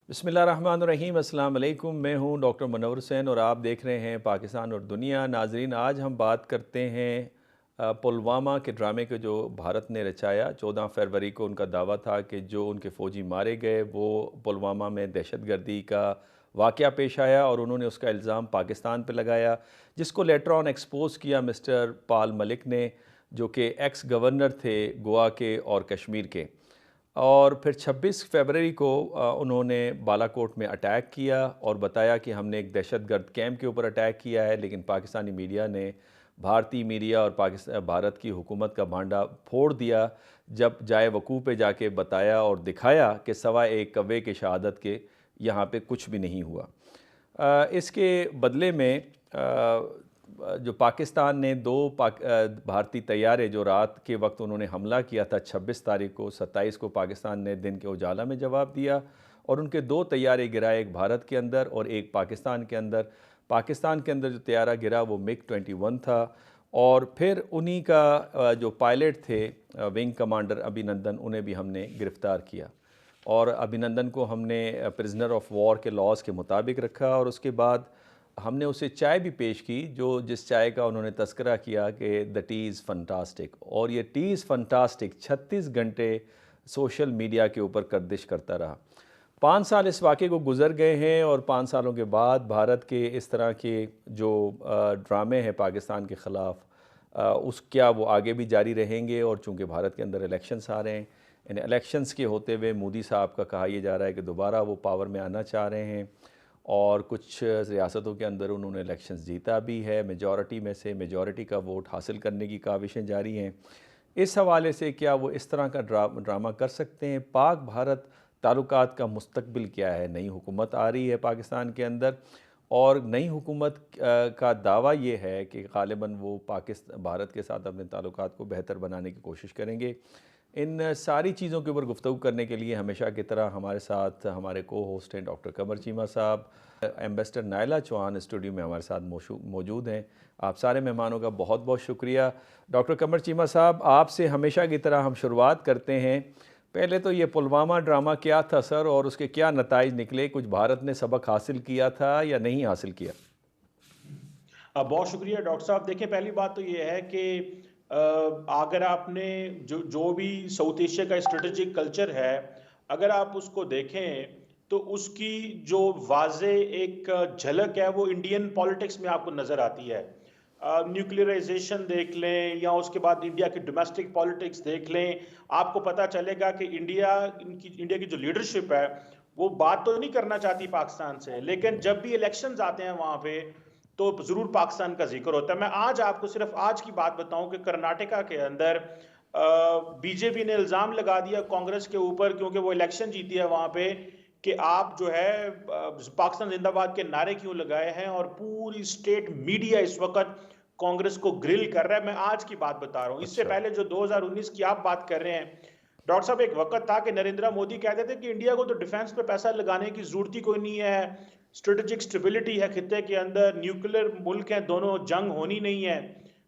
बिस्मिल्लाहिर्रहमानिर्रहीम, अस्सलाम वालेकुम। मैं हूं डॉक्टर मनवर हुसैन और आप देख रहे हैं पाकिस्तान और दुनिया। नाजरीन, आज हम बात करते हैं पुलवामा के ड्रामे के जो भारत ने रचाया। 14 फरवरी को उनका दावा था कि जो उनके फ़ौजी मारे गए वो पुलवामा में दहशतगर्दी का वाक़या पेश आया और उन्होंने उसका इल्ज़ाम पाकिस्तान पे लगाया, जिसको लेटर ऑन एक्सपोज़ किया मिस्टर पॉल मलिक ने, जो कि एक्स गवर्नर थे गोवा के और कश्मीर के। और फिर 26 फरवरी को उन्होंने बालाकोट में अटैक किया और बताया कि हमने एक दहशतगर्द कैंप के ऊपर अटैक किया है, लेकिन पाकिस्तानी मीडिया ने, भारतीय मीडिया और पाकिस्तान भारत की हुकूमत का भांडा फोड़ दिया जब जाए वकूफ़ पे जाके बताया और दिखाया कि सवाए एक कव्वे की शहादत के यहाँ पे कुछ भी नहीं हुआ। इसके बदले में जो पाकिस्तान ने भारतीय तैयारे जो रात के वक्त उन्होंने हमला किया था 26 तारीख को, 27 को पाकिस्तान ने दिन के उजाला में जवाब दिया और उनके दो तैयारे गिराए, एक भारत के अंदर और एक पाकिस्तान के अंदर। पाकिस्तान के अंदर जो तैयारा गिरा वो मिग-21 था और फिर उन्हीं का जो पायलट थे विंग कमांडर अभिनंदन, उन्हें भी हमने गिरफ़्तार किया और अभिनंदन को हमने प्रिजनर ऑफ वॉर के लॉज़ के मुताबिक रखा और उसके बाद हमने उसे चाय भी पेश की, जो जिस चाय का उन्होंने तज़किरा किया कि द टी इज़ फंटास्टिक। और ये टी इज़ फंटास्टिक 36 घंटे सोशल मीडिया के ऊपर गर्दिश करता रहा। 5 साल इस वाक़े को गुज़र गए हैं और 5 सालों के बाद भारत के इस तरह के जो ड्रामे हैं पाकिस्तान के ख़िलाफ़, उस क्या वो आगे भी जारी रहेंगे। और चूँकि भारत के अंदर इलेक्शंस आ रहे हैं, इन इलेक्शंस के होते हुए मोदी साहब का कहा यह जा रहा है कि दोबारा वो पावर में आना चाह रहे हैं और कुछ रियासतों के अंदर उन्होंने इलेक्शंस जीता भी है, मेजॉरिटी में से मेजॉरिटी का वोट हासिल करने की काविशें जारी हैं। इस हवाले से क्या वो इस तरह का ड्रामा कर सकते हैं? पाक भारत ताल्लुकात का मुस्तकबिल क्या है? नई हुकूमत आ रही है पाकिस्तान के अंदर और नई हुकूमत का दावा ये है कि ग़ालिबन वो भारत के साथ अपने ताल्लुकात को बेहतर बनाने की कोशिश करेंगे। इन सारी चीज़ों के ऊपर गुफ्तगू करने के लिए हमेशा की तरह हमारे साथ हमारे को होस्ट हैं डॉक्टर कमर चीमा साहब। एम्बेसडर नायला चौहान स्टूडियो में हमारे साथ मौजूद हैं। आप सारे मेहमानों का बहुत बहुत शुक्रिया। डॉक्टर कमर चीमा साहब, आपसे हमेशा की तरह हम शुरुआत करते हैं। पहले तो ये पुलवामा ड्रामा क्या था सर, और उसके क्या नताइज निकले? कुछ भारत ने सबक हासिल किया था या नहीं हासिल किया? बहुत शुक्रिया डॉक्टर साहब। देखिए, पहली बात तो ये है कि अगर आपने जो भी साउथ एशिया का स्ट्रेटेजिक कल्चर है, अगर आप उसको देखें तो उसकी जो वाज़े एक झलक है वो इंडियन पॉलिटिक्स में आपको नज़र आती है। न्यूक्लियराइजेशन देख लें या उसके बाद इंडिया की डोमेस्टिक पॉलिटिक्स देख लें, आपको पता चलेगा कि इंडिया की जो लीडरशिप है वो बात तो नहीं करना चाहती पाकिस्तान से, लेकिन जब भी इलेक्शंस आते हैं वहां पे तो ज़रूर पाकिस्तान का जिक्र होता है। मैं आज आपको सिर्फ आज की बात बताऊं कि कर्नाटका के अंदर बीजेपी ने इल्ज़ाम लगा दिया कांग्रेस के ऊपर, क्योंकि वो इलेक्शन जीती है वहां पे, कि आप जो है पाकिस्तान जिंदाबाद के नारे क्यों लगाए हैं, और पूरी स्टेट मीडिया इस वक्त कांग्रेस को ग्रिल कर रहा है। मैं आज की बात बता रहा हूं। इससे अच्छा। पहले जो 2019 की आप बात कर रहे हैं डॉक्टर साहब, एक वक्त था कि नरेंद्र मोदी कहते थे कि इंडिया को तो डिफेंस पे पैसा लगाने की जरूरत ही कोई नहीं है, स्ट्रेटेजिक स्टेबिलिटी है खित्ते के अंदर, न्यूक्लियर मुल्क हैं दोनों, जंग होनी नहीं है।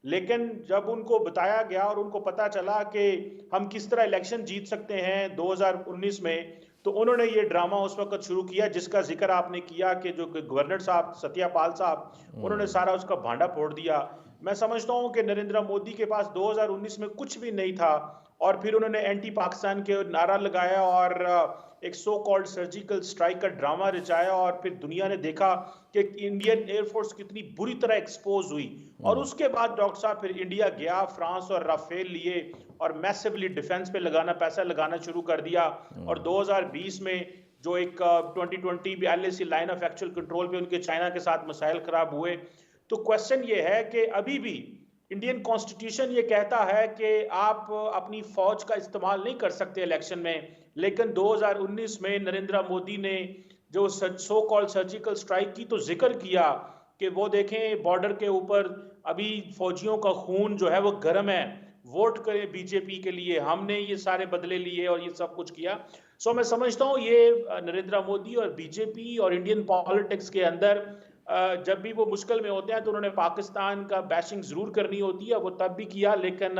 लेकिन जब उनको बताया गया और उनको पता चला कि हम किस तरह इलेक्शन जीत सकते हैं 2019 में, तो उन्होंने ये ड्रामा उस वक्त शुरू किया जिसका जिक्र आपने किया कि जो गवर्नर साहब सत्यापाल साहब, उन्होंने सारा उसका भांडा फोड़ दिया। मैं समझता हूं कि नरेंद्र मोदी के पास 2019 में कुछ भी नहीं था और फिर उन्होंने एंटी पाकिस्तान के नारा लगाया और एक सो कॉल्ड सर्जिकल स्ट्राइक का ड्रामा रचाया, और फिर दुनिया ने देखा कि इंडियन एयरफोर्स कितनी बुरी तरह एक्सपोज हुई। और उसके बाद डॉक्टर साहब फिर इंडिया गया, फ्रांस और राफेल लिए और मैसिवली डिफेंस पे पैसा लगाना शुरू कर दिया। और 2020 में जो एक 2020 भी LAC line of actual control पे उनके चाइना के साथ मसाइल खराब हुए। तो क्वेश्चन ये है कि अभी भी इंडियन कॉन्स्टिट्यूशन ये कहता है कि आप अपनी फौज का इस्तेमाल नहीं कर सकते इलेक्शन में, लेकिन 2019 में नरेंद्र मोदी ने जो सो कॉल्ड सर्जिकल स्ट्राइक की तो जिक्र किया कि वो देखें बॉर्डर के ऊपर अभी फौजियों का खून जो है वो गर्म है, वोट करें बीजेपी के लिए, हमने ये सारे बदले लिए और ये सब कुछ किया। सो मैं समझता हूँ ये नरेंद्र मोदी और बीजेपी और इंडियन पॉलिटिक्स के अंदर जब भी वो मुश्किल में होते हैं तो उन्होंने पाकिस्तान का बैशिंग जरूर करनी होती है, वो तब भी किया। लेकिन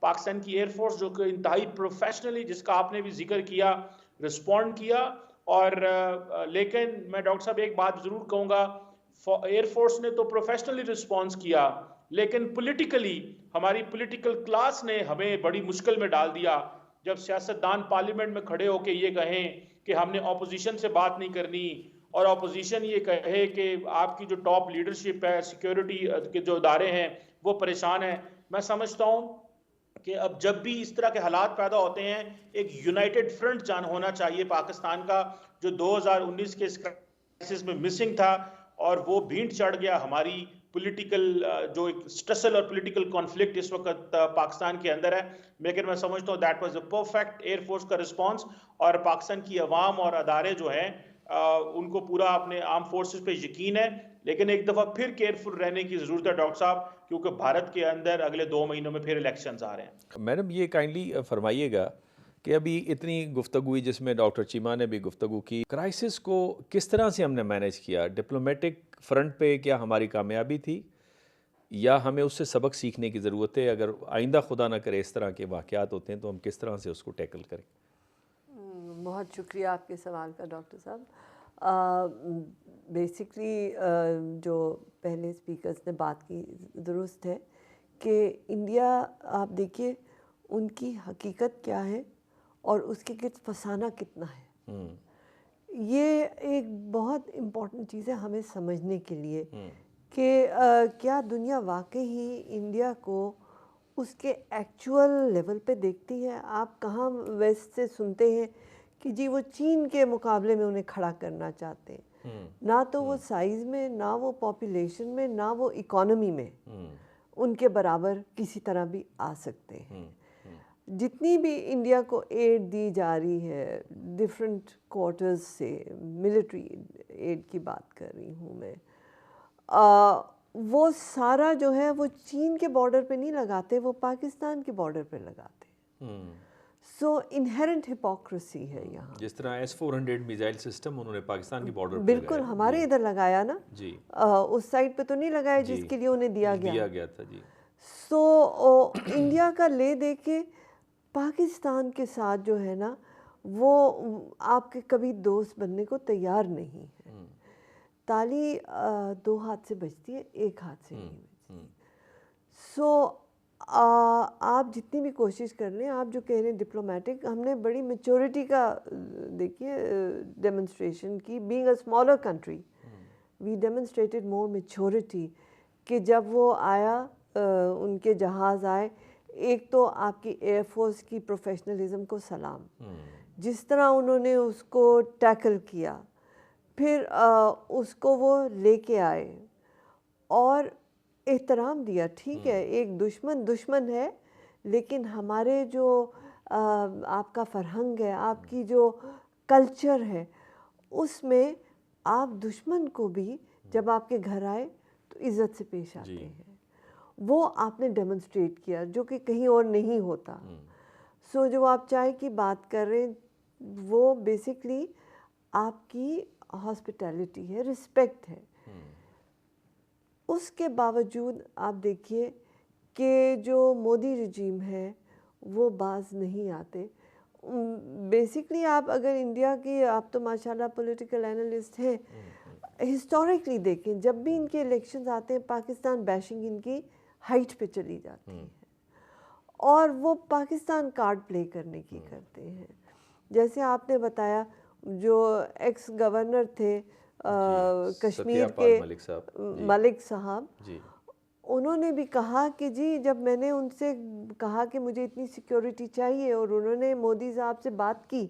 पाकिस्तान की एयरफोर्स जो कि इंतहाई प्रोफेशनली, जिसका आपने भी जिक्र किया, रिस्पॉन्ड किया और लेकिन मैं डॉक्टर साहब एक बात ज़रूर कहूँगा, एयरफोर्स ने तो प्रोफेशनली रिस्पॉन्स किया, लेकिन पॉलिटिकली हमारी पॉलिटिकल क्लास ने हमें बड़ी मुश्किल में डाल दिया। जब सियासतदान पार्लियामेंट में खड़े होकर ये कहें कि हमने ऑपोजिशन से बात नहीं करनी, और ऑपोजिशन ये कहे कि आपकी जो टॉप लीडरशिप है, सिक्योरिटी के जो इदारे हैं वो परेशान हैं। मैं समझता हूँ कि अब जब भी इस तरह के हालात पैदा होते हैं, एक यूनाइटेड फ्रंट जान होना चाहिए पाकिस्तान का, जो 2019 के इस क्राइसिस में मिसिंग था, और वो भींट चढ़ गया हमारी पॉलिटिकल जो एक स्ट्रसल और पॉलिटिकल कॉन्फ्लिक्ट इस वक्त पाकिस्तान के अंदर है। लेकिन मैं समझता हूँ that was a perfect air force का रिस्पांस, और पाकिस्तान की अवाम और अदारे जो हैं उनको पूरा अपने आर्म फोर्सेस पे यकीन है। लेकिन एक दफ़ा फिर केयरफुल रहने की ज़रूरत है डॉक्टर साहब, क्योंकि भारत के अंदर अगले 2 महीनों में फिर इलेक्शंस आ रहे हैं। मैडम ये काइंडली फरमाइएगा कि अभी इतनी गुफ्तगू हुई जिसमें डॉक्टर चीमा ने भी गुफ्तगू की, क्राइसिस को किस तरह से हमने मैनेज किया? डिप्लोमेटिक फ्रंट पे क्या हमारी कामयाबी थी, या हमें उससे सबक सीखने की ज़रूरत है? अगर आइंदा खुदा ना करे इस तरह के वाक़यात होते हैं तो हम किस तरह से उसको टैकल करें? बहुत शुक्रिया आपके सवाल का डॉक्टर साहब। बेसिकली जो पहले स्पीकर्स ने बात की दुरुस्त है कि इंडिया, आप देखिए उनकी हकीकत क्या है और उसके गिर्द फसाना कितना है। ये एक बहुत इम्पॉर्टेंट चीज़ है हमें समझने के लिए कि क्या दुनिया वाकई ही इंडिया को उसके एक्चुअल लेवल पे देखती है। आप कहाँ वेस्ट से सुनते हैं कि जी वो चीन के मुकाबले में उन्हें खड़ा करना चाहते हैं। ना तो वो साइज़ में, ना वो पॉपुलेशन में, ना वो इकोनॉमी में उनके बराबर किसी तरह भी आ सकते हैं। जितनी भी इंडिया को एड दी जा रही है डिफरेंट क्वार्टर्स से, मिलिट्री एड की बात कर रही हूँ मैं, वो सारा जो है वो चीन के बॉर्डर पे नहीं लगाते, वो पाकिस्तान के बॉर्डर पे लगाते। सो इनहेरेंट हिपोक्रेसी है यहाँ। जिस तरह S-400 मिसाइल सिस्टम उन्होंने पाकिस्तान के बॉर्डर पे बिल्कुल हमारे इधर लगाया ना जी, उस साइड पे तो नहीं लगाया जिसके लिए उन्हें दिया गया था जी। सो इंडिया का ले दे के पाकिस्तान के साथ जो है ना वो आपके कभी दोस्त बनने को तैयार नहीं है। ताली 2 हाथ से बजती है, 1 हाथ से नहीं बजती। सो आप जितनी भी कोशिश कर रहे हैं, आप जो कह रहे हैं डिप्लोमेटिक, हमने बड़ी मैच्योरिटी का देखिए डेमोन्स्ट्रेशन की। Being a smaller country we demonstrated more maturity कि जब वो आया, उनके जहाज़ आए, एक तो आपकी एयरफोर्स की प्रोफेशनलिज्म को सलाम, जिस तरह उन्होंने उसको टैकल किया, फिर उसको वो लेके आए और एहतराम दिया। ठीक है, एक दुश्मन है, लेकिन हमारे जो आपका फरहंग है, आपकी जो कल्चर है, उसमें आप दुश्मन को भी जब आपके घर आए तो इज़्ज़त से पेश आते हैं। वो आपने डेमोन्स्ट्रेट किया जो कि कहीं और नहीं होता। सो जो आप चाय की बात कर रहे हैं, वो बेसिकली आपकी हॉस्पिटैलिटी है, रिस्पेक्ट है। उसके बावजूद आप देखिए कि जो मोदी रजीम है वो बाज नहीं आते। बेसिकली आप अगर इंडिया की, आप तो माशाल्लाह पॉलिटिकल एनालिस्ट हैं, हिस्टोरिकली देखें, जब भी इनके इलेक्शंस आते हैं पाकिस्तान बैशिंग इनकी हाइट पे चली जाती है और वो पाकिस्तान कार्ड प्ले करने की करते हैं। जैसे आपने बताया जो एक्स गवर्नर थे कश्मीर के मलिक साहब, उन्होंने भी कहा कि जी जब मैंने उनसे कहा कि मुझे इतनी सिक्योरिटी चाहिए और उन्होंने मोदी साहब से बात की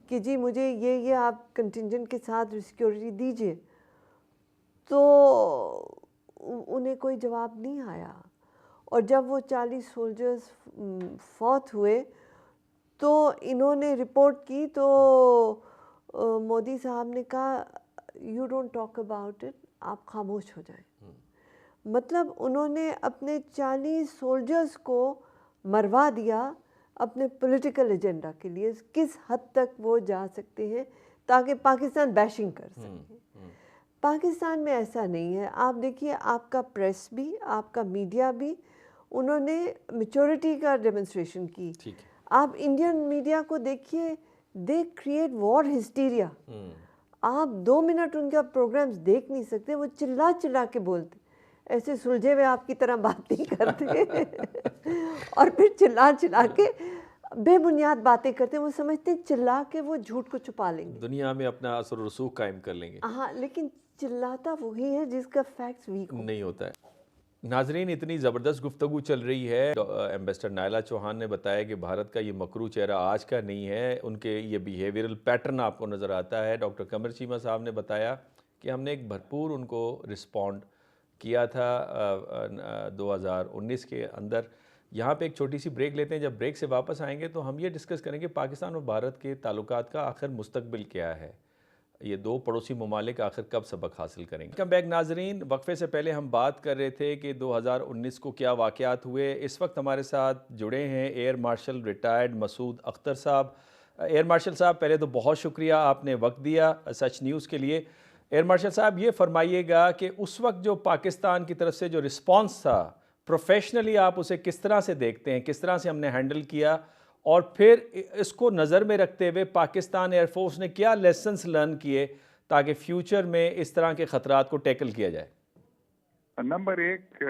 कि जी मुझे ये आप कंटिजेंट के साथ सिक्योरिटी दीजिए, तो उन्हें कोई जवाब नहीं आया। और जब वो 40 सोल्जर्स फौत हुए तो इन्होंने रिपोर्ट की तो मोदी साहब ने कहा you don't talk about it, आप खामोश हो जाएं। मतलब उन्होंने अपने 40 सोल्जर्स को मरवा दिया अपने पॉलिटिकल एजेंडा के लिए। किस हद तक वो जा सकते हैं ताकि पाकिस्तान बैशिंग कर सके। पाकिस्तान में ऐसा नहीं है। आप देखिए, आपका प्रेस भी, आपका मीडिया भी, उन्होंने मैच्योरिटी का डेमोन्स्ट्रेशन की। आप इंडियन मीडिया को देखिए दे क्रिएट वॉर हिस्टीरिया। आप 2 मिनट उनका प्रोग्राम्स देख नहीं सकते, वो चिल्ला चिल्ला के बोलते, ऐसे सुलझे हुए आपकी तरह बात नहीं करते और फिर चिल्ला चिल्ला के बेबुनियाद बातें करते, वो समझते हैं चिल्ला के वो झूठ को छुपा लेंगे, दुनिया में अपना असर और रसूख कायम कर लेंगे। हाँ, लेकिन चिल्लाता वही है जिसका फैक्ट्स वीक हो। नहीं होता है। नाजरीन, इतनी ज़बरदस्त गुफ्तगू चल रही है। एम्बेसडर नायला चौहान ने बताया कि भारत का ये मकरू चेहरा आज का नहीं है, उनके ये बिहेवियरल पैटर्न आपको नज़र आता है। डॉक्टर कमर चीमा साहब ने बताया कि हमने एक भरपूर उनको रिस्पॉन्ड किया था 2019 के अंदर। यहाँ पे एक छोटी सी ब्रेक लेते हैं, जब ब्रेक से वापस आएंगे तो हम ये डिस्कस करेंगे पाकिस्तान और भारत के ताल्लुकात का आखिर मुस्तकबिल क्या है, ये दो पड़ोसी ममालिक आखिर कब सबक हासिल करेंगे। कम बैक नाजरीन, वक्फे से पहले हम बात कर रहे थे कि 2019 को क्या वाक़यात हुए। इस वक्त हमारे साथ जुड़े हैं air marshal retired Masood Akhtar साहब। एयर मार्शल साहब, पहले तो बहुत शुक्रिया, आपने वक्त दिया सच न्यूज़ के लिए। एयर मार्शल साहब, ये फरमाइएगा कि उस वक्त जो पाकिस्तान की तरफ से जो रिस्पॉन्स था, प्रोफेशनली आप उसे किस तरह से देखते हैं, किस तरह से हमने हैंडल किया, और फिर इसको नज़र में रखते हुए पाकिस्तान एयरफोर्स ने क्या लेसन्स लर्न किए ताकि फ्यूचर में इस तरह के ख़तरात को टैकल किया जाए। नंबर एक,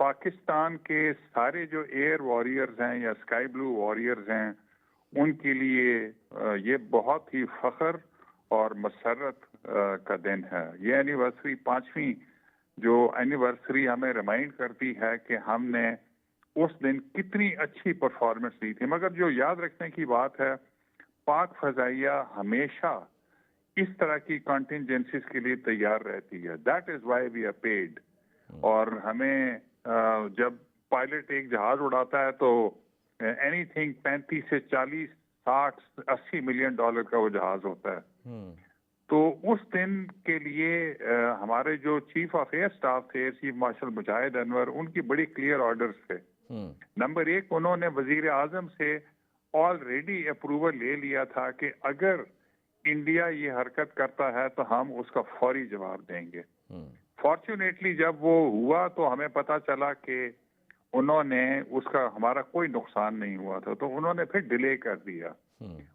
पाकिस्तान के सारे जो एयर वॉरियर्स हैं या स्काई ब्लू वॉरियर्स हैं, उनके लिए ये बहुत ही फख्र और मसरत का दिन है। ये एनिवर्सरी, 5वीं जो एनिवर्सरी हमें रिमाइंड करती है कि हमने उस दिन कितनी अच्छी परफॉर्मेंस दी थी। मगर जो याद रखने की बात है, पाक फजाइया हमेशा इस तरह की कॉन्टिजेंसीज के लिए तैयार रहती है। That is why we are paid. और हमें जब पायलट एक जहाज उड़ाता है तो एनीथिंग 35 से 40, 60, 80 मिलियन डॉलर का वो जहाज होता है। तो उस दिन के लिए हमारे जो चीफ ऑफ एयर स्टाफ थे, चीफ मार्शल मुजाहिद अनवर, उनकी बड़ी क्लियर ऑर्डर्स थे। नंबर एक, उन्होंने वजीर आजम से ऑलरेडी अप्रूवल ले लिया था कि अगर इंडिया ये हरकत करता है तो हम उसका फौरी जवाब देंगे। फॉर्चुनेटली जब वो हुआ तो हमें पता चला कि उन्होंने उसका, हमारा कोई नुकसान नहीं हुआ था, तो उन्होंने फिर डिले कर दिया।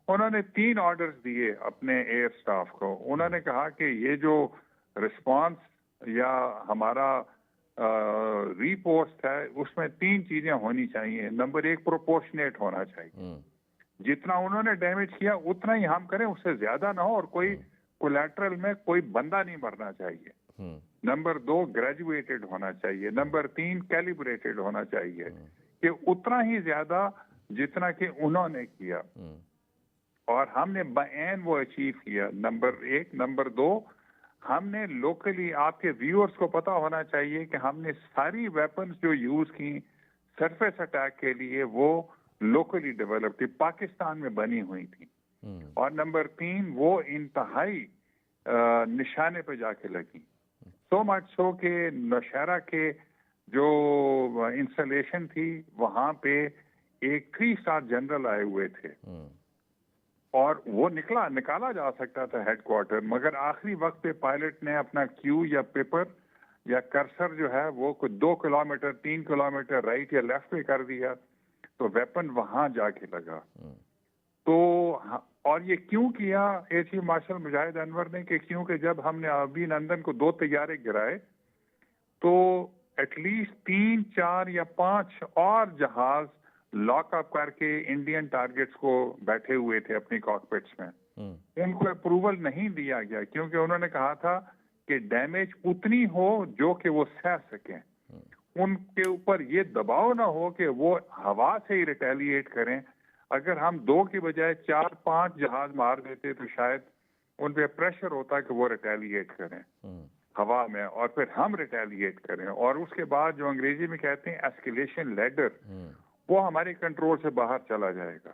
उन्होंने 3 ऑर्डर्स दिए अपने एयर स्टाफ को। उन्होंने कहा कि ये जो रिस्पांस या हमारा रिपोस्ट है, उसमें 3 चीजें होनी चाहिए। नंबर एक, प्रोपोर्शनेट होना चाहिए। जितना उन्होंने डैमेज किया उतना ही हम करें, उससे ज्यादा ना हो, और कोई कोलैटरल में कोई बंदा नहीं मरना चाहिए। नंबर 2, ग्रेजुएटेड होना चाहिए। नंबर 3, कैलिब्रेटेड होना चाहिए कि उतना ही ज्यादा जितना कि उन्होंने किया, और हमने बायन वो अचीव किया। नंबर 1। नंबर 2, हमने लोकली, आपके व्यूअर्स को पता होना चाहिए कि हमने सारी वेपन्स जो यूज की सरफेस अटैक के लिए वो लोकली डेवलप थी, पाकिस्तान में बनी हुई थी। और नंबर 3, वो इंतहाई निशाने पे जाके लगी। सो मच सो के नौशहरा के जो इंस्टॉलेशन थी, वहां पे एक 3 स्टार जनरल आए हुए थे, और वो निकाला जा सकता था हेडक्वार्टर, मगर आखिरी वक्त पे पायलट ने अपना क्यू या पेपर या कर्सर जो है वो 2 किलोमीटर 3 किलोमीटर राइट या लेफ्ट पे कर दिया, तो वेपन वहां जाके लगा। तो और ये क्यों किया एयर चीफ मार्शल मुजाहिद अनवर ने, कि क्योंकि जब हमने अभिनंदन को 2 तैयारे गिराए तो एटलीस्ट 3, 4 या 5 और जहाज लॉकअप करके इंडियन टारगेट्स को बैठे हुए थे अपनी कॉकपिट्स में। उनको अप्रूवल नहीं दिया गया क्योंकि उन्होंने कहा था कि डैमेज उतनी हो जो कि वो सह सकें, उनके ऊपर ये दबाव ना हो कि वो हवा से ही रिटेलिएट करें। अगर हम 2 की बजाय 4, 5 जहाज मार देते तो शायद उन पे प्रेशर होता कि वो रिटेलिएट करें हवा में, और फिर हम रिटेलिएट करें, और उसके बाद जो अंग्रेजी में कहते हैं एस्केलेशन लैडर, वो हमारे कंट्रोल से बाहर चला जाएगा।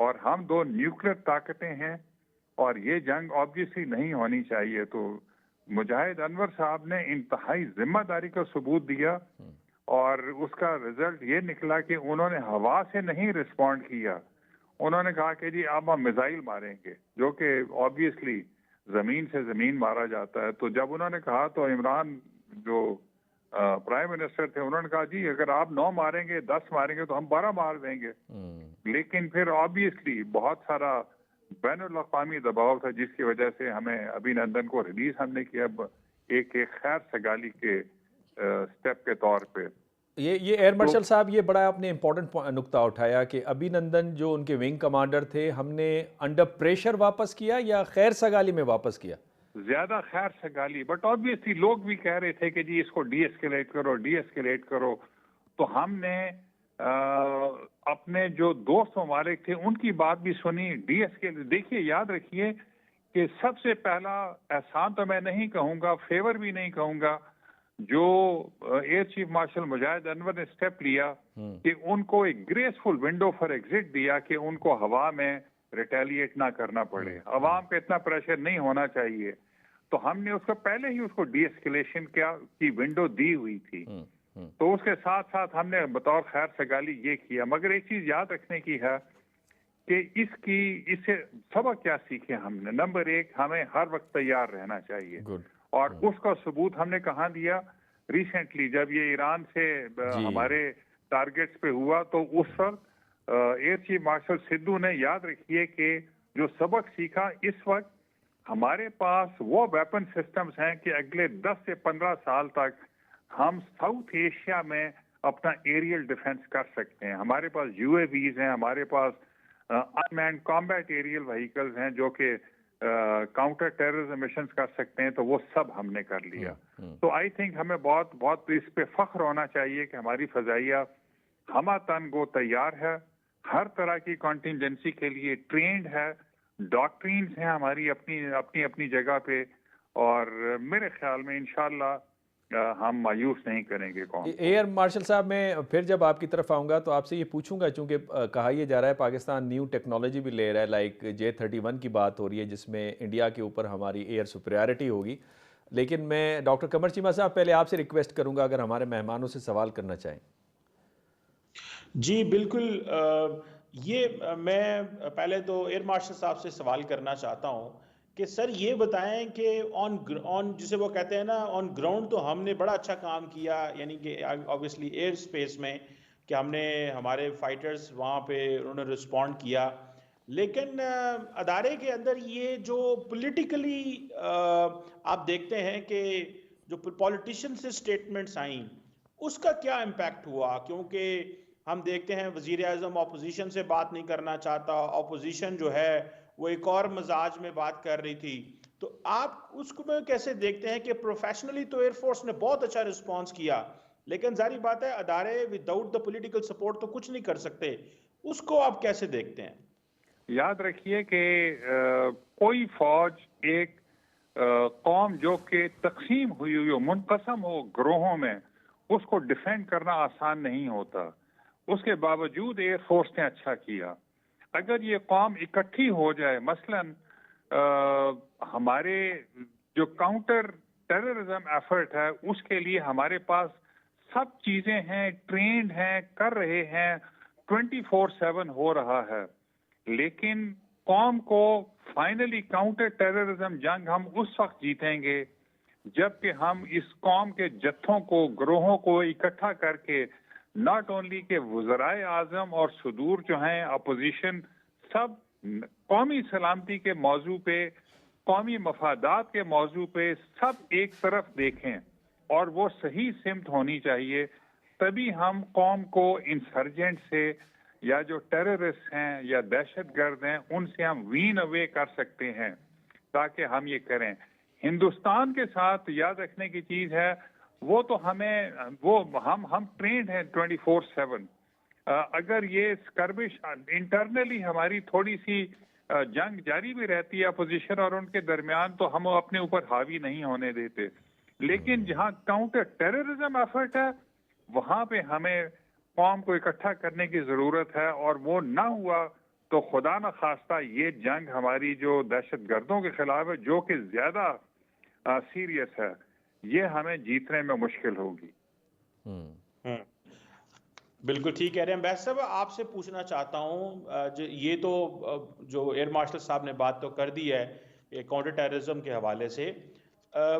और हम 2 न्यूक्लियर ताकतें हैं, और ये जंग ऑब्वियसली नहीं होनी चाहिए। तो मुजाहिद अनवर साहब ने इंतहाई जिम्मेदारी का सबूत दिया, और उसका रिजल्ट ये निकला कि उन्होंने हवा से नहीं रिस्पॉन्ड किया। उन्होंने कहा कि जी अब हम मिसाइल मारेंगे, जो कि ऑब्वियसली जमीन से जमीन मारा जाता है। तो जब उन्होंने कहा तो इमरान जो प्राइम मिनिस्टर थे, उन्होंने कहा जी अगर आप 9 मारेंगे, 10 मारेंगे तो हम 12 मार देंगे। लेकिन फिर ऑब्वियसली बहुत सारा बैनुल-अक़वामी दबाव था, जिसकी वजह से हमें अभिनंदन को रिलीज हमने किया एक खैर सगाली के स्टेप के तौर पे। ये एयर मार्शल साहब, ये बड़ा आपने इम्पोर्टेंट नुक्ता उठाया कि अभिनंदन जो उनके विंग कमांडर थे, हमने अंडर प्रेशर वापस किया या खैर सगाली में वापस किया? ज्यादा खैर सगाली, बट ऑब्वियसली लोग भी कह रहे थे कि जी इसको डी एस्केलेट करो। तो हमने अपने जो दोस्त ममालिक थे उनकी बात भी सुनी। डी एस्केलेट, देखिए याद रखिए कि सबसे पहला एहसान तो मैं नहीं कहूँगा, फेवर भी नहीं कहूँगा, जो एयर चीफ मार्शल मुजाहिद अनवर ने स्टेप लिया कि उनको एक ग्रेसफुल विंडो फॉर एग्जिट दिया कि उनको हवा में रिटेलिएट ना करना पड़े, अवाम का इतना प्रेशर नहीं होना चाहिए। तो हमने उसको पहले ही उसको डी एस्केलेशन की विंडो दी हुई थी। तो उसके साथ साथ हमने बतौर खैर सगाली ये किया। मगर एक चीज याद रखने की है कि इससे सबक क्या सीखे हमने। नंबर एक, हमें हर वक्त तैयार रहना चाहिए। और उसका सबूत हमने कहाँ दिया? रिसेंटली जब ये ईरान से हमारे टारगेट्स पे हुआ, तो उस वक्त एयर चीफ मार्शल सिद्धू ने, याद रखिए कि जो सबक सीखा, इस वक्त हमारे पास वो वेपन सिस्टम्स हैं कि अगले 10 से 15 साल तक हम साउथ एशिया में अपना एरियल डिफेंस कर सकते हैं। हमारे पास यूएवीज हैं, हमारे पास अनमैन्ड कॉम्बैट एरियल व्हीकल्स हैं जो कि काउंटर टेररिज्म मिशंस कर सकते हैं। तो वो सब हमने कर लिया। तो आई थिंक हमें बहुत बहुत इस पे फख्र होना चाहिए कि हमारी फजाइया हमा तन गो तैयार है, हर तरह की कॉन्टिजेंसी के लिए ट्रेंड है, डॉक्ट्रीन्स हैं हमारी अपनी अपनी जगह पे। और मेरे ख्याल में इंशाल्लाह हम मायूस नहीं करेंगे कौन। एयर मार्शल साहब, मैं फिर जब आपकी तरफ आऊँगा तो आपसे ये पूछूंगा, चूँकि कहा यह जा रहा है पाकिस्तान न्यू टेक्नोलॉजी भी ले रहा है, लाइक J-31 की बात हो रही है जिसमें इंडिया के ऊपर हमारी एयर सुपरियॉरिटी होगी। लेकिन मैं डॉक्टर कमर चीमा साहब पहले आपसे रिक्वेस्ट करूँगा अगर हमारे मेहमानों से सवाल करना चाहें। जी बिल्कुल। मैं पहले तो एयर मार्शल साहब से सवाल करना चाहता हूँ कि सर ये बताएं कि ऑन जिसे वो कहते हैं ना, ऑन ग्राउंड तो हमने बड़ा अच्छा काम किया, यानी कि ऑब्वियसली एयर स्पेस में कि हमने हमारे फाइटर्स वहाँ पे उन्होंने रिस्पॉन्ड किया। लेकिन अदारे के अंदर ये जो पॉलिटिकली आप देखते हैं कि जो पॉलिटिशियन से स्टेटमेंट्स आई, उसका क्या इम्पैक्ट हुआ? क्योंकि हम देखते हैं वजीर आज़म अपोजिशन से बात नहीं करना चाहता, अपोजिशन जो है वो एक और मजाज में बात कर रही थी। तो आप उसको में कैसे देखते हैं कि प्रोफेशनली तो एयरफोर्स ने बहुत अच्छा रिस्पॉन्स किया, लेकिन जारी बात है अदारे विदाउट द पॉलिटिकल सपोर्ट तो कुछ नहीं कर सकते, उसको आप कैसे देखते हैं? याद रखिए कि कोई फौज एक कौम जो कि तकसीम हुई हो, मुनकसम हो ग्रोहों में, उसको डिफेंड करना आसान नहीं होता। उसके बावजूद एयरफोर्स ने अच्छा किया। अगर ये कौम इकट्ठी हो जाए, मसलन हमारे जो काउंटर टेररिज्म एफर्ट है उसके लिए हमारे पास सब चीजें हैं, ट्रेंड हैं, कर रहे हैं, 24/7 हो रहा है। लेकिन कौम को फाइनली काउंटर टेररिज्म जंग हम उस वक्त जीतेंगे जबकि हम इस कौम के जत्थों को, ग्रोहों को इकट्ठा करके, नॉट ओनली के वज़राए आज़म और सुदूर जो हैं अपोजिशन, सब कौमी सलामती के मौजू पे, कौमी मफादात के मौजू पे सब एक तरफ देखें और वो सही सिमत होनी चाहिए। तभी हम कौम को इंसर्जेंट से या जो टेररिस्ट हैं या दहशतगर्द हैं उनसे हम वीन अवे कर सकते हैं, ताकि हम ये करें। हिंदुस्तान के साथ याद रखने की चीज है, वो तो हमें वो हम ट्रेंड हैं 24/7। अगर ये स्कर्बिश इंटरनली हमारी थोड़ी सी जंग जारी भी रहती है अपोजिशन और उनके दरमियान, तो हम अपने ऊपर हावी नहीं होने देते। लेकिन जहां काउंटर टेररिज्म एफर्ट है वहां पे हमें कौम को इकट्ठा करने की जरूरत है, और वो ना हुआ तो खुदा न खास्ता ये जंग हमारी जो दहशतगर्दों के खिलाफ है, जो कि ज्यादा सीरियस है, ये हमें जीतने में मुश्किल होगी। बिल्कुल ठीक कह रहे हैं। वैसे साहब आपसे पूछना चाहता हूँ, ये तो जो एयर मार्शल साहब ने बात तो कर दी है काउंटर टेररिज्म के हवाले से,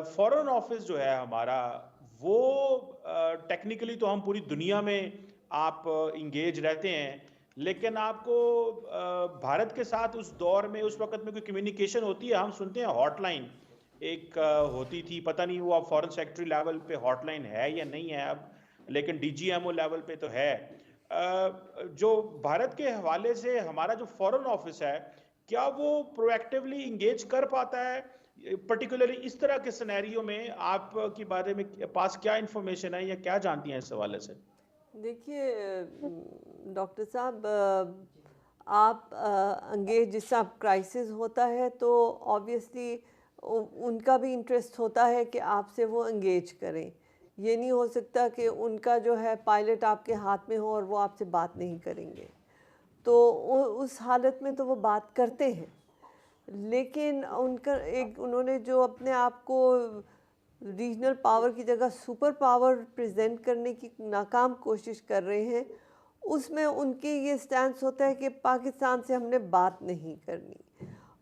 फॉरेन ऑफिस जो है हमारा, वो टेक्निकली तो हम पूरी दुनिया में आप इंगेज रहते हैं, लेकिन आपको भारत के साथ उस दौर में उस वक्त में कोई कम्युनिकेशन होती है? हम सुनते हैं हॉटलाइन एक होती थी, पता नहीं वो अब फॉरेन सेक्रेटरी लेवल पे हॉटलाइन है या नहीं है अब, लेकिन डीजीएमओ लेवल पे तो है। जो भारत के हवाले से हमारा जो फॉरेन ऑफिस है, क्या वो प्रोएक्टिवली इंगेज कर पाता है? पर्टिकुलरली इस तरह के सिनेरियो में आपके बारे में पास क्या इंफॉर्मेशन है या क्या जानती हैं इस हवाले से? देखिए डॉक्टर साहब, आप अंगेज जिस आप क्राइसिस होता है तो ऑब्वियसली उनका भी इंटरेस्ट होता है कि आपसे वो अंगेज करें। ये नहीं हो सकता कि उनका जो है पायलट आपके हाथ में हो और वो आपसे बात नहीं करेंगे। तो उस हालत में तो वो बात करते हैं, लेकिन उनका एक उन्होंने जो अपने आप को रीजनल पावर की जगह सुपर पावर प्रेजेंट करने की नाकाम कोशिश कर रहे हैं, उसमें उनके ये स्टैंस होता है कि पाकिस्तान से हमने बात नहीं करनी,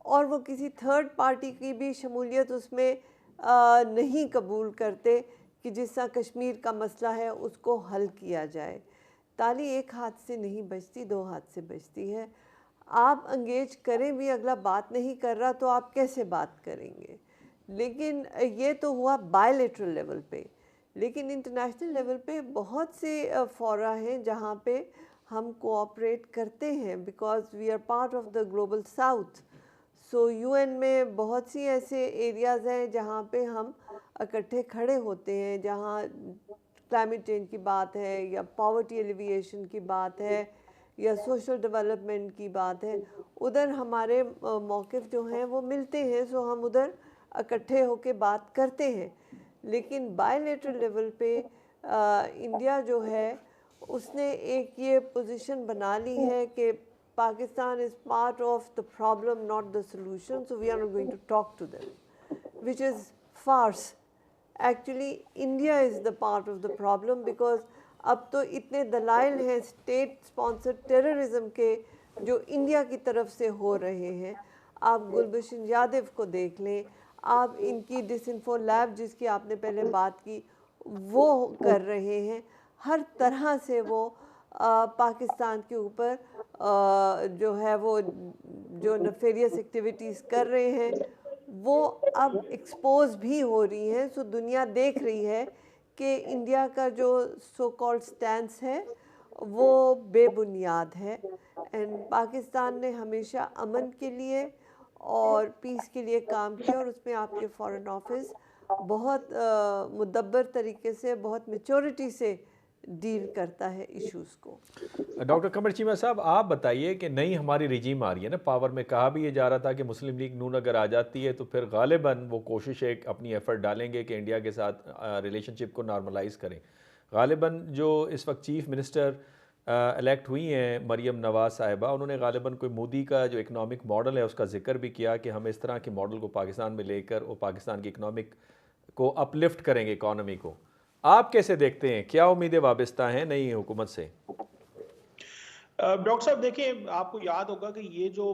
और वो किसी थर्ड पार्टी की भी शमूलियत उसमें नहीं कबूल करते कि जिस तरह कश्मीर का मसला है उसको हल किया जाए। ताली एक हाथ से नहीं बजती, दो हाथ से बजती है। आप अंगेज करें भी, अगला बात नहीं कर रहा तो आप कैसे बात करेंगे? लेकिन ये तो हुआ बायलैटरल लेवल पे, लेकिन इंटरनेशनल लेवल पे बहुत से फोरा हैं जहाँ पे हम कोऑपरेट करते हैं, because we are part of the global south. So UN में बहुत सी ऐसे एरियाज़ हैं जहाँ पे हम इकट्ठे खड़े होते हैं, जहाँ क्लाइमेट चेंज की बात है या पॉवर्टी एलिविएशन की बात है या सोशल डेवलपमेंट की बात है, उधर हमारे मौक़िफ़ जो हैं वो मिलते हैं। सो हम उधर इकट्ठे होके बात करते हैं। लेकिन बायलैटरल लेवल पे इंडिया जो है उसने एक ये पोजीशन बना ली है कि Pakistan is part of the problem not the solution, so we are not going to talk to them, which is farce. Actually India is the part of the problem, because अब तो इतने दलाइल हैं स्टेट स्पॉन्सर्ड टेररिज्म के जो India की तरफ से हो रहे हैं। आप गुलभूषण यादव को देख लें, आप इनकी डिसइंफो लैब जिसकी आपने पहले बात की वो कर रहे हैं, हर तरह से वो पाकिस्तान के ऊपर जो है वो जो नफेरियस एक्टिविटीज़ कर रहे हैं वो अब एक्सपोज भी हो रही हैं। सो दुनिया देख रही है कि इंडिया का जो सो कॉल्ड स्टैंस है वो बेबुनियाद है। एंड पाकिस्तान ने हमेशा अमन के लिए और पीस के लिए काम किया, और उसमें आपके फॉरेन ऑफिस बहुत मुदब्बर तरीके से, बहुत मैच्योरिटी से डील करता है इश्यूज़ को। डॉक्टर कमर चीमा साहब, आप बताइए कि नई हमारी रिजीम आ रही है ना पावर में, कहा भी ये जा रहा था कि मुस्लिम लीग नून अगर आ जाती है तो फिर गालिबन वो कोशिश एक अपनी एफर्ट डालेंगे कि इंडिया के साथ रिलेशनशिप को नॉर्मलाइज करें। गालिबन जो इस वक्त चीफ मिनिस्टर इलेक्ट हुई हैं मरियम नवाज साहिबा, उन्होंने गालिबन कोई मोदी का जो इकनॉमिक मॉडल है उसका जिक्र भी किया कि हम इस तरह के मॉडल को पाकिस्तान में लेकर वो पाकिस्तान की इकनॉमिक को अपलिफ्ट करेंगे इकॉनमी को। आप कैसे देखते हैं, क्या उम्मीदें वाबस्ता हैं नई हुकूमत से? डॉक्टर साहब देखिए, आपको याद होगा कि ये जो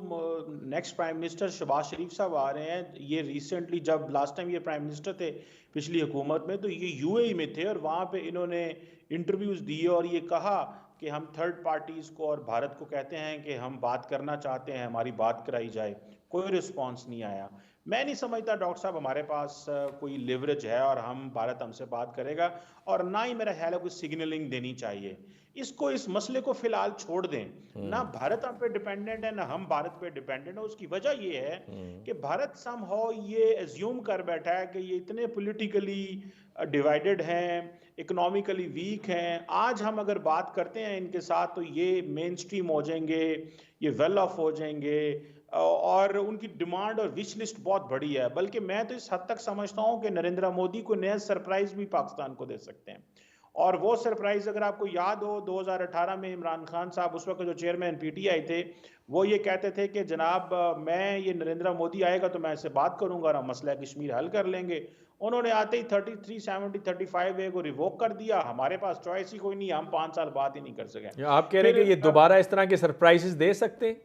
नेक्स्ट प्राइम मिनिस्टर शहबाज शरीफ साहब आ रहे हैं, ये रिसेंटली जब लास्ट टाइम ये प्राइम मिनिस्टर थे पिछली हुकूमत में, तो ये यूएई में थे और वहाँ पे इन्होंने इंटरव्यूज़ दिए और ये कहा कि हम थर्ड पार्टीज़ को और भारत को कहते हैं कि हम बात करना चाहते हैं, हमारी बात कराई जाए। कोई रिस्पॉन्स नहीं आया। मैं नहीं समझता डॉक्टर साहब हमारे पास कोई लिवरेज है और हम भारत हमसे बात करेगा, और ना ही मेरा ख्याल है कोई सिग्नलिंग देनी चाहिए। इसको, इस मसले को फिलहाल छोड़ दें। ना भारत हम पे डिपेंडेंट है ना हम भारत पे डिपेंडेंट है। उसकी वजह ये है कि भारत समहाउ ये एज्यूम कर बैठा है कि ये इतने पॉलिटिकली डिवाइडेड हैं, इकोनॉमिकली वीक हैं। आज हम अगर बात करते हैं इनके साथ तो ये मेन स्ट्रीम हो जाएंगे, ये वेल ऑफ हो जाएंगे, और उनकी डिमांड और विश लिस्ट बहुत बड़ी है। बल्कि मैं तो इस हद तक समझता हूं कि नरेंद्र मोदी को नया सरप्राइज भी पाकिस्तान को दे सकते हैं। और वो सरप्राइज अगर आपको याद हो 2018 में इमरान खान साहब उस वक्त जो चेयरमैन पीटीआई थे, वो ये कहते थे कि जनाब मैं ये नरेंद्र मोदी आएगा तो मैं इससे बात करूंगा और हम मसला कश्मीर हल कर लेंगे। उन्होंने आते ही 33, 70, 35 ए को रिवोक कर दिया। हमारे पास चॉइस ही कोई नहीं, हम 5 साल बात ही नहीं कर सके। आप कह रहे हैं कि ये दोबारा इस तरह के सरप्राइजेस दे सकते हैं?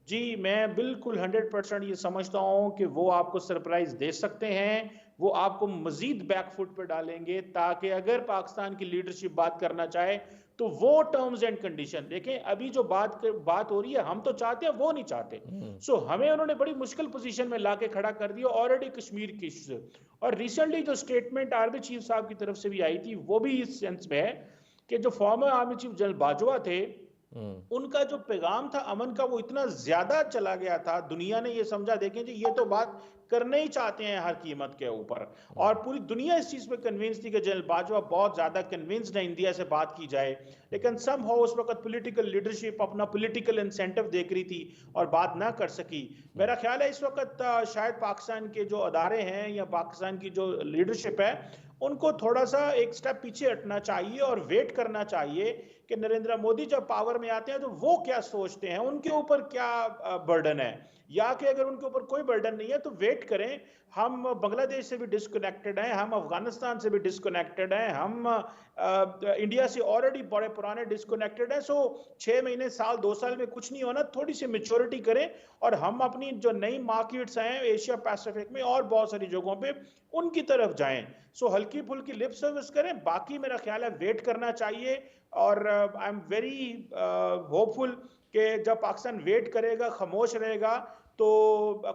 जी, मैं बिल्कुल 100% ये समझता हूँ कि वो आपको सरप्राइज़ दे सकते हैं, वो आपको मज़ीद बैक फुट पे डालेंगे ताकि अगर पाकिस्तान की लीडरशिप बात करना चाहे, तो वो टर्म्स एंड कंडीशन देखें। अभी जो बात हो रही है, हम तो चाहते हैं, वो नहीं चाहते। सो हमें उन्होंने बड़ी मुश्किल पोज़ीशन में लाके खड़ा कर दिया ऑलरेडी कश्मीर की इश्यू से। और रिसेंटली जो स्टेटमेंट आर्मी चीफ साहब की तरफ से भी आई थी, वो भी इस सेंस में है कि जो farmer army chief general Bajwa थे, उनका जो पैगाम था अमन का वो इतना ज्यादा चला गया था, दुनिया ने ये समझा देखें जी ये तो बात करना ही चाहते हैं हर कीमत के ऊपर। और पूरी दुनिया इस चीज पे कन्विंस थी कि जनरल बाजवा बहुत ज्यादा कन्विंस्ड है इंडिया से बात की जाए, लेकिन समहाउ उस वक्त पॉलिटिकल लीडरशिप अपना पॉलिटिकल इंसेंटिव देख रही थी और बात ना कर सकी। मेरा ख्याल है इस वक्त शायद पाकिस्तान के जो अदारे हैं या पाकिस्तान की जो लीडरशिप है, उनको थोड़ा सा एक स्टेप पीछे हटना चाहिए और वेट करना चाहिए कि नरेंद्र मोदी जब पावर में आते हैं तो वो क्या सोचते हैं, उनके ऊपर क्या बर्डन है, या कि अगर उनके ऊपर कोई बर्डन नहीं है तो वेट करें। हम बांग्लादेश से भी डिस्कनेक्टेड हैं, हम अफगानिस्तान से भी डिस्कनेक्टेड हैं, हम इंडिया से ऑलरेडी बड़े पुराने डिस्कनेक्टेड हैं। सो 6 महीने साल 2 साल में कुछ नहीं होना, थोड़ी सी मेच्योरिटी करें और हम अपनी जो नई मार्केट्स हैं एशिया पैसिफिक में और बहुत सारी जगहों पे उनकी तरफ जाएं। सो हल्की फुल्की लिप सर्विस करें, बाकी मेरा ख्याल है वेट करना चाहिए। और आई एम वेरी होपफुल कि जब पाकिस्तान वेट करेगा, खामोश रहेगा, तो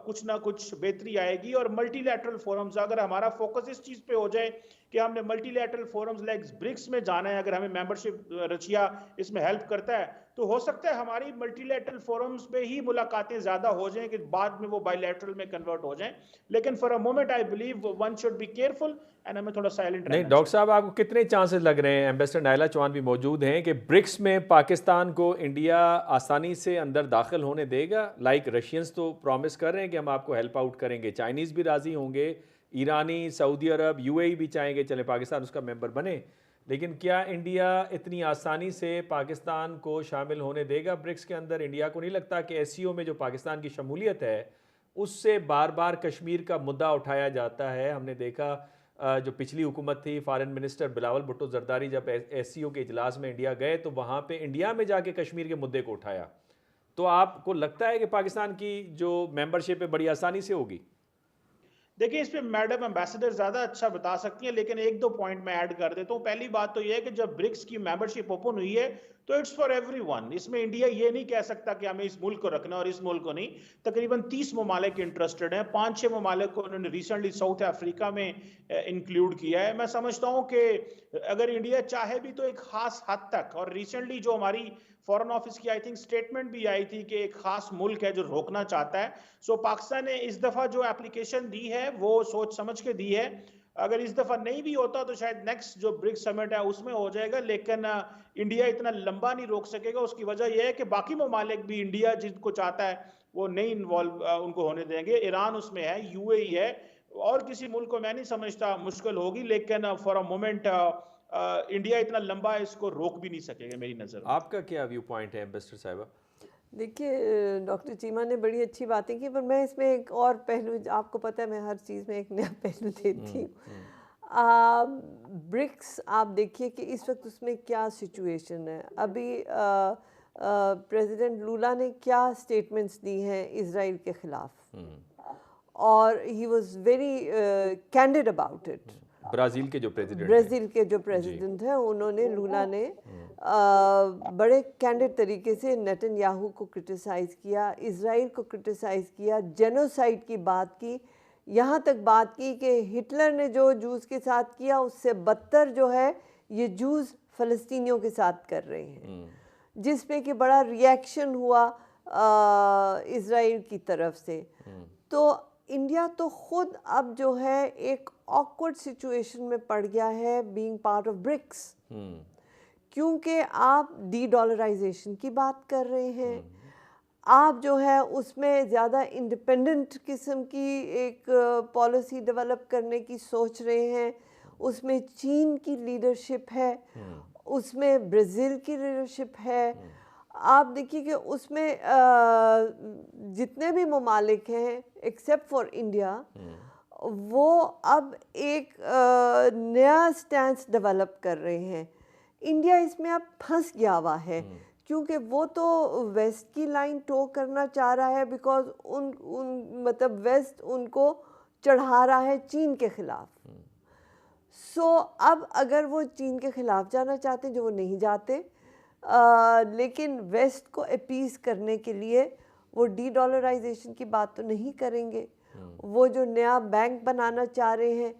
कुछ ना कुछ बेहतरी आएगी। और मल्टीलैटरल फोरम्स, अगर हमारा फोकस इस चीज पे हो जाए कि हमने मल्टीलैटरल फोरम्स लाइक ब्रिक्स में जाना है, अगर हमें मेंबरशिप रशिया इसमें हेल्प करता है, तो हो सकता है हमारी मल्टीलैटरल फोरम्स पे ही मुलाकातें ज्यादा हो जाएं कि बाद में वो बायलैटरल में कन्वर्ट हो जाएं। लेकिन for a moment I believe one should be careful and हमें थोड़ा साइलेंट नहीं रहना डॉक्टर चाहिए। साहब, आपको कितने चांसेस लग रहे हैं, एम्बेसडर नायला चौहान भी मौजूद हैं, कि ब्रिक्स में पाकिस्तान को इंडिया आसानी से अंदर दाखिल होने देगा? लाइक रशियंस तो प्रॉमिस कर रहे हैं कि हम आपको हेल्प आउट करेंगे, चाइनीज़ भी राज़ी होंगे, ईरानी, सऊदी अरब, यूएई भी चाहेंगे चले पाकिस्तान उसका मेंबर बने, लेकिन क्या इंडिया इतनी आसानी से पाकिस्तान को शामिल होने देगा ब्रिक्स के अंदर? इंडिया को नहीं लगता कि एससीओ में जो पाकिस्तान की शमूलियत है उससे बार बार कश्मीर का मुद्दा उठाया जाता है? हमने देखा जो पिछली हुकूमत थी, फॉरेन मिनिस्टर बिलावल भुट्टो जरदारी जब एससीओ के इजलास में इंडिया गए तो वहाँ पे इंडिया में जाके कश्मीर के मुद्दे को उठाया। तो आपको लगता है कि पाकिस्तान की जो मेंबरशिप है बड़ी आसानी से होगी? देखिए, इस पे मैडम एम्बेसडर ज्यादा अच्छा बता सकती हैं, लेकिन एक दो पॉइंट मैं ऐड कर देता हूँ। पहली बात तो यह है कि जब ब्रिक्स की मेंबरशिप ओपन हुई है तो इट्स फॉर एवरीवन। इसमें इंडिया ये नहीं कह सकता कि हमें इस मुल्क को रखना और इस मुल्क को नहीं। तकरीबन 30 ममालिक इंटरेस्टेड हैं, 5-6 ममालिक को उन्होंने रिसेंटली साउथ अफ्रीका में इंक्लूड किया है। मैं समझता हूँ कि अगर इंडिया चाहे भी तो एक खास हद तक, और रिसेंटली जो हमारी फॉरेन ऑफिस की आई थिंक स्टेटमेंट भी आई थी कि एक खास मुल्क है जो रोकना चाहता है। सो पाकिस्तान ने इस दफा जो एप्लीकेशन दी है वो सोच समझ के दी है। अगर इस दफा नहीं भी होता तो शायद नेक्स्ट जो ब्रिक्स समिट है उसमें हो जाएगा, लेकिन इंडिया इतना लंबा नहीं रोक सकेगा। उसकी वजह यह है कि बाकी ममालिक भी इंडिया जिनको चाहता है वो नहीं इन्वॉल्व उनको होने देंगे। ईरान उसमें है, यूएई है, और किसी मुल्क को मैं नहीं समझता मुश्किल होगी, लेकिन फॉर अ मोमेंट इंडिया इतना लंबा इसको रोक भी नहीं सकेगा मेरी नज़र में। आपका क्या व्यू पॉइंट है एम्बेसडर साहिबा? देखिए, डॉक्टर चीमा ने बड़ी अच्छी बातें की, पर मैं इसमें एक और पहलू, आपको पता है मैं हर चीज़ में एक नया पहलू देती हूँ। ब्रिक्स आप देखिए कि इस वक्त उसमें क्या सिचुएशन है। अभी प्रेसिडेंट लूला ने क्या स्टेटमेंट्स दी हैं इज़राइल के ख़िलाफ़, और he was very candid about it. Brazil के जो प्रेसिडेंट हैं उन्होंने, लूला ने बड़े कैंडिड तरीके से नेतन्याहू को क्रिटिसाइज़ किया, इज़राइल को क्रिटिसाइज़ किया, जेनोसाइड की बात की, यहाँ तक बात की कि हिटलर ने जो जूस के साथ किया उससे बदतर जो है ये जूस फ़लस्तीनियों के साथ कर रहे हैं, जिस पे कि बड़ा रिएक्शन हुआ इज़राइल की तरफ से। तो इंडिया तो खुद अब जो है एक ऑकवर्ड सिचुएशन में पड़ गया है बीइंग पार्ट ऑफ ब्रिक्स, क्योंकि आप डी डॉलराइजेशन की बात कर रहे हैं, आप जो है उसमें ज़्यादा इंडिपेंडेंट किस्म की एक पॉलिसी डेवलप करने की सोच रहे हैं, उसमें चीन की लीडरशिप है, उसमें ब्राज़ील की लीडरशिप है। आप देखिए कि उसमें जितने भी ममालिक हैं एक्सेप्ट फॉर इंडिया, वो अब एक नया स्टैंस डेवलप कर रहे हैं। इंडिया इसमें अब फंस गया हुआ है, क्योंकि वो तो वेस्ट की लाइन टो करना चाह रहा है, बिकॉज उन मतलब वेस्ट उनको चढ़ा रहा है चीन के खिलाफ। सो अब अगर वो चीन के खिलाफ जाना चाहते हैं, जो वो नहीं जाते, लेकिन वेस्ट को अपीस करने के लिए वो डी डॉलराइजेशन की बात तो नहीं करेंगे। वो जो नया बैंक बनाना चाह रहे हैं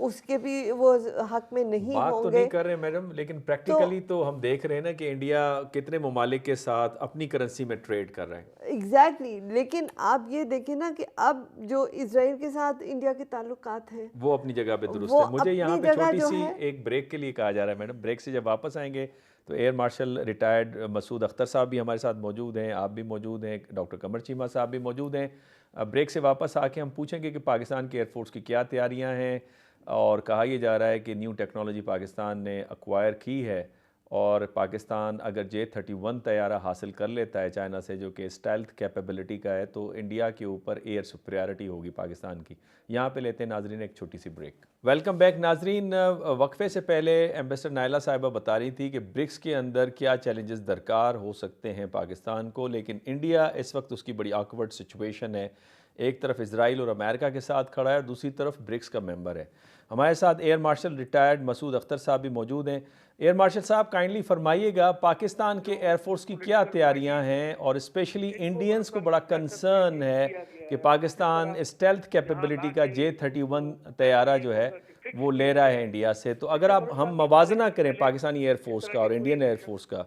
उसके भी वो हक में नहीं बात होंगे। तो नहीं कर रहे मैडम, लेकिन प्रैक्टिकली तो हम देख रहे हैं ना कि इंडिया कितने ममालिक के साथ अपनी करेंसी में ट्रेड कर रहा है। एग्जैक्टली लेकिन आप ये देखें ना कि अब जो इजराइल के साथ इंडिया के ताल्लुकात हैं वो अपनी जगह पे दुरुस्त वो है। मुझे यहाँ अपनी पे जगह छोटी जो सी है, एक ब्रेक के लिए कहा जा रहा है मैडम। ब्रेक से जब वापस आएंगे तो air marshal retired Masood Akhtar साहब भी हमारे साथ मौजूद हैं, आप भी मौजूद हैं, डॉक्टर कमर चीमा साहब भी मौजूद हैं। ब्रेक से वापस आके हम पूछेंगे कि पाकिस्तान की एयरफोर्स की क्या तैयारियाँ हैं, और कहा यह जा रहा है कि न्यू टेक्नोलॉजी पाकिस्तान ने एक्वायर की है, और पाकिस्तान अगर J-31 तैयारा हासिल कर लेता है चाइना से, जो कि स्टेल्थ कैपेबिलिटी का है, तो इंडिया के ऊपर एयर सुपरियॉरिटी होगी पाकिस्तान की। यहाँ पे लेते हैं नाजरीन एक छोटी सी ब्रेक। वेलकम बैक नाजरीन। वक्फे से पहले एम्बेसडर नायला साहिबा बता रही थी कि ब्रिक्स के अंदर क्या चैलेंजेस दरकार हो सकते हैं पाकिस्तान को, लेकिन इंडिया इस वक्त उसकी बड़ी ऑकवर्ड सिचुएशन है। एक तरफ इसराइल और अमेरिका के साथ खड़ा है और दूसरी तरफ ब्रिक्स का मेंबर है। हमारे साथ air marshal retired Masood Akhtar साहब भी मौजूद हैं। एयर मार्शल साहब, काइंडली फरमाइएगा पाकिस्तान के एयरफोर्स की क्या तैयारियां हैं, और स्पेशली इंडियंस को बड़ा कंसर्न है कि पाकिस्तान स्टेल्थ कैपेबिलिटी का J-31 तैयारा जो है वो ले रहा है इंडिया से। तो अगर आप हम मवाजना करें पाकिस्तानी एयरफोर्स का और इंडियन एयरफोर्स का,